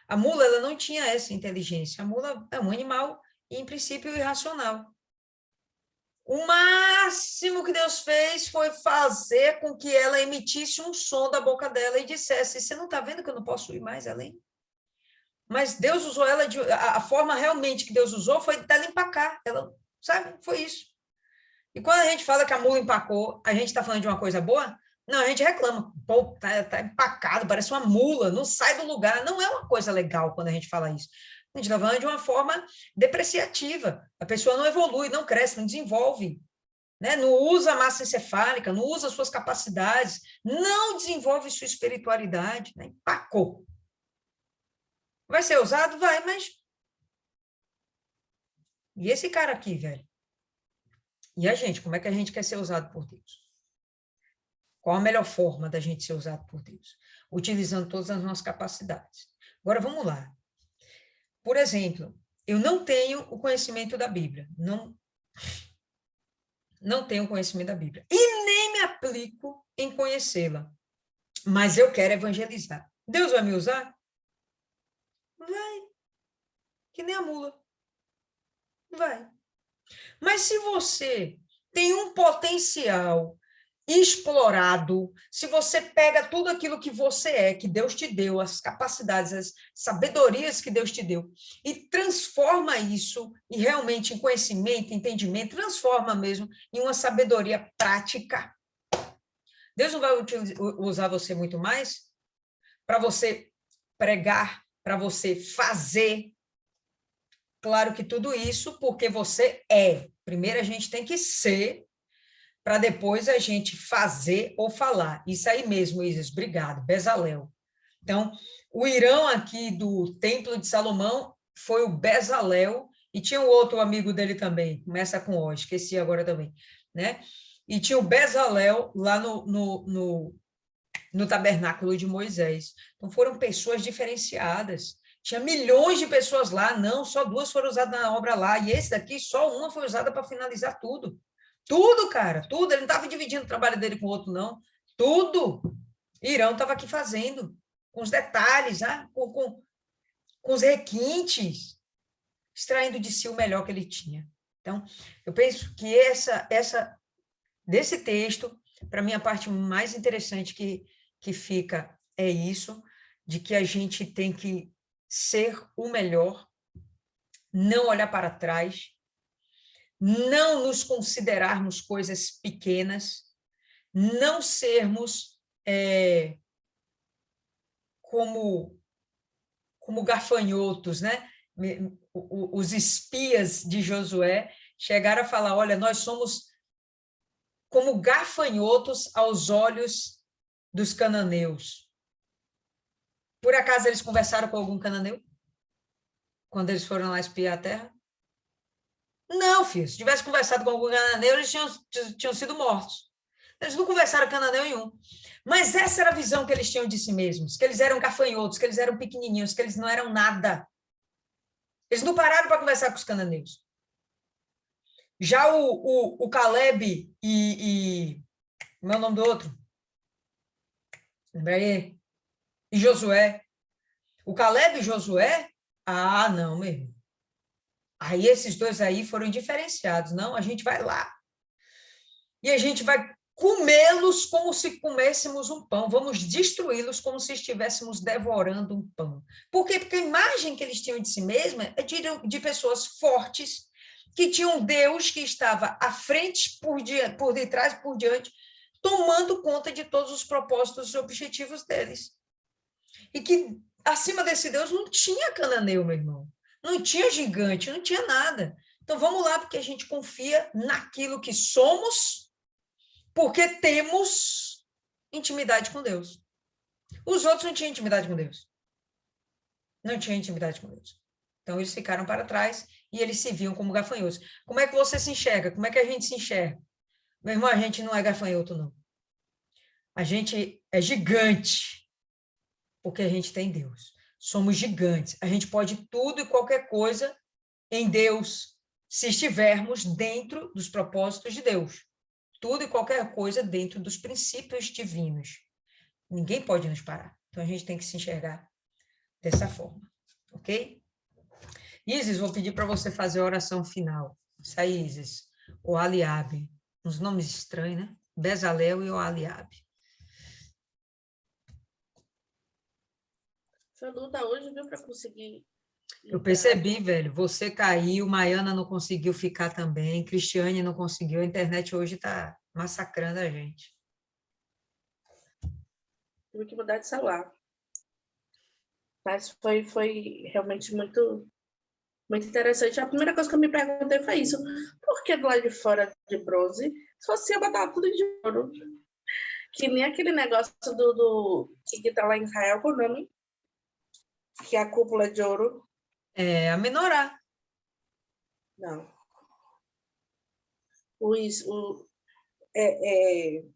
Speaker 1: A mula, ela não tinha essa inteligência. A mula é um animal, em princípio, irracional. O máximo que Deus fez foi fazer com que ela emitisse um som da boca dela e dissesse: você não está vendo que eu não posso ir mais além? Mas Deus usou ela, a forma realmente que Deus usou foi dela empacar. Ela, sabe? Foi isso. E quando a gente fala que a mula empacou, a gente está falando de uma coisa boa? Não, a gente reclama. Pô, tá empacado, parece uma mula, não sai do lugar. Não é uma coisa legal quando a gente fala isso. A gente está falando de uma forma depreciativa. A pessoa não evolui, não cresce, não desenvolve, né? Não usa a massa encefálica, não usa suas capacidades, não desenvolve sua espiritualidade, né? Empacou. Vai ser usado? Vai, mas... E esse cara aqui, velho? E a gente, como é que a gente quer ser usado por Deus? Qual a melhor forma da gente ser usado por Deus? Utilizando todas as nossas capacidades. Agora, vamos lá. Por exemplo, eu não tenho o conhecimento da Bíblia. Não tenho o conhecimento da Bíblia. E nem me aplico em conhecê-la. Mas eu quero evangelizar. Deus vai me usar? Vai. Que nem a mula. Vai. Mas se você tem um potencial explorado, se você pega tudo aquilo que você é, que Deus te deu, as capacidades, as sabedorias que Deus te deu, e transforma isso em realmente em conhecimento, entendimento, transforma mesmo em uma sabedoria prática. Deus não vai usar você muito mais para você pregar, para você fazer. Claro que tudo isso porque você é. Primeiro a gente tem que ser, para depois a gente fazer ou falar. Isso aí mesmo, Isis, obrigado, Bezalel. Então, o Irão aqui do Templo de Salomão foi o Bezalel, e tinha um outro amigo dele também, começa com O, esqueci agora também, né? E tinha o Bezalel lá no tabernáculo de Moisés. Então, foram pessoas diferenciadas. Tinha milhões de pessoas lá, não, só 2 foram usadas na obra lá, e esse daqui, só uma foi usada para finalizar tudo. Tudo, cara, tudo. Ele não estava dividindo o trabalho dele com o outro, não. Tudo. Irão estava aqui fazendo, com os detalhes, né? com os requintes, extraindo de si o melhor que ele tinha. Então, eu penso que desse texto, para mim, a parte mais interessante que fica é isso, de que a gente tem que ser o melhor, não olhar para trás, não nos considerarmos coisas pequenas, não sermos como gafanhotos, né? Os espias de Josué, chegaram a falar, olha, nós somos como gafanhotos aos olhos dos cananeus. Por acaso eles conversaram com algum cananeu? Quando eles foram lá espiar a terra? Não, filho. Se tivesse conversado com algum cananeu, eles tinham sido mortos. Eles não conversaram cananeu nenhum. Mas essa era a visão que eles tinham de si mesmos, que eles eram gafanhotos, que eles eram pequenininhos, que eles não eram nada. Eles não pararam para conversar com os cananeus. Já o Caleb como é o nome do outro? Lembra aí? E Josué. O Caleb e Josué? Ah, não, mesmo. Aí esses dois aí foram diferenciados. Não, a gente vai lá. E a gente vai comê-los como se comêssemos um pão. Vamos destruí-los como se estivéssemos devorando um pão. Por quê? Porque a imagem que eles tinham de si mesma é de pessoas fortes, que tinham Deus que estava à frente, por detrás, por diante, tomando conta de todos os propósitos e objetivos deles. E que, acima desse Deus, não tinha cananeu, meu irmão. Não tinha gigante, não tinha nada. Então, vamos lá, porque a gente confia naquilo que somos, porque temos intimidade com Deus. Os outros não tinham intimidade com Deus. Não tinham intimidade com Deus. Então, eles ficaram para trás e eles se viam como gafanhotos. Como é que você se enxerga? Como é que a gente se enxerga? Meu irmão, a gente não é gafanhoto, não. A gente é gigante, porque a gente tem Deus. Somos gigantes. A gente pode tudo e qualquer coisa em Deus, se estivermos dentro dos propósitos de Deus. Tudo e qualquer coisa dentro dos princípios divinos. Ninguém pode nos parar. Então, a gente tem que se enxergar dessa forma. Ok? Isis, vou pedir para você fazer a oração final. Isso aí, Isis. O Aliabe. Uns nomes estranhos, né? Bezalel e o Aliabe.
Speaker 4: Foi luta hoje, viu, para conseguir.
Speaker 1: Eu percebi, velho. Você caiu, Maiana não conseguiu ficar também, Cristiane não conseguiu. A internet hoje está massacrando a gente.
Speaker 4: Tive que mudar de celular. Mas foi realmente muito, muito interessante. A primeira coisa que eu me perguntei foi isso. Por que do lado de fora de bronze, se fosse eu botar tudo de ouro? Que nem aquele negócio que está lá em Israel, com o nome, que é a cúpula de ouro.
Speaker 1: É a menorá.
Speaker 4: Não. Os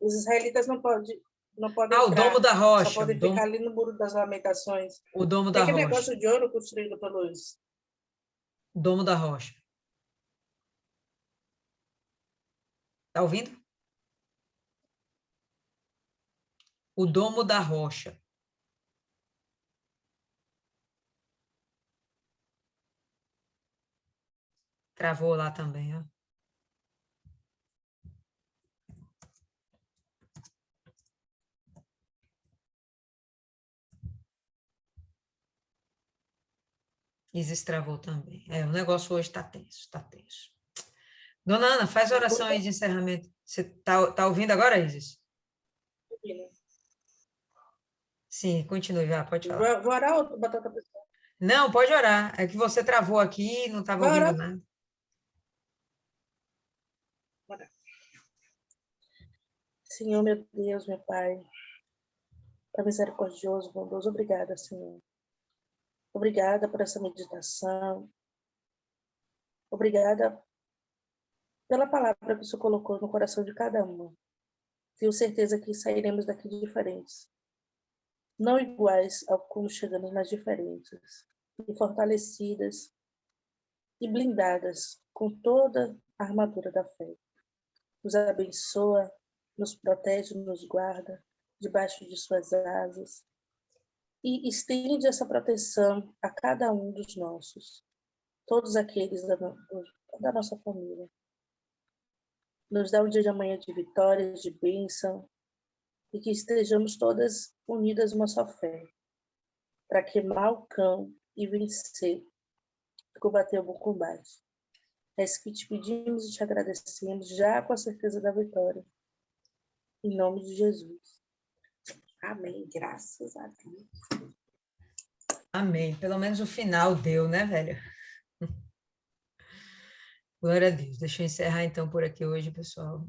Speaker 4: israelitas não podem
Speaker 1: O
Speaker 4: entrar.
Speaker 1: Domo da Rocha.
Speaker 4: Só podem ficar ali no Muro das Lamentações.
Speaker 1: O Domo
Speaker 4: Tem
Speaker 1: da
Speaker 4: aquele
Speaker 1: Rocha.
Speaker 4: negócio de ouro construído pelos...
Speaker 1: Domo da Rocha. Tá ouvindo? O Domo da Rocha. Travou lá também, ó. Isis travou também. O negócio hoje está tenso, está tenso. Dona Ana, faz a oração aí de encerramento. Você tá ouvindo agora, Isis? Sim, continue, pode falar.
Speaker 4: Vou orar ou botar outra pessoa?
Speaker 1: Não, pode orar. É que você travou aqui e não estava ouvindo nada.
Speaker 4: Senhor, meu Deus, meu Pai, Pai misericordioso, bondoso, obrigada, Senhor. Obrigada por essa meditação. Obrigada pela palavra que o Senhor colocou no coração de cada uma. Tenho certeza que sairemos daqui diferentes. Não iguais ao como chegamos, mas diferentes. E fortalecidas e blindadas com toda a armadura da fé. Nos abençoa, nos protege, nos guarda debaixo de suas asas e estende essa proteção a cada um dos nossos, todos aqueles da nossa família. Nos dá um dia de amanhã de vitórias, de bênção, e que estejamos todas unidas numa só fé, para queimar o cão e vencer, e combater o bom combate. É isso que te pedimos e te agradecemos, já com a certeza da vitória. Em nome de Jesus. Amém. Graças a Deus.
Speaker 1: Amém. Pelo menos o final deu, né, velho? Glória a Deus. Deixa eu encerrar, então, por aqui hoje, pessoal.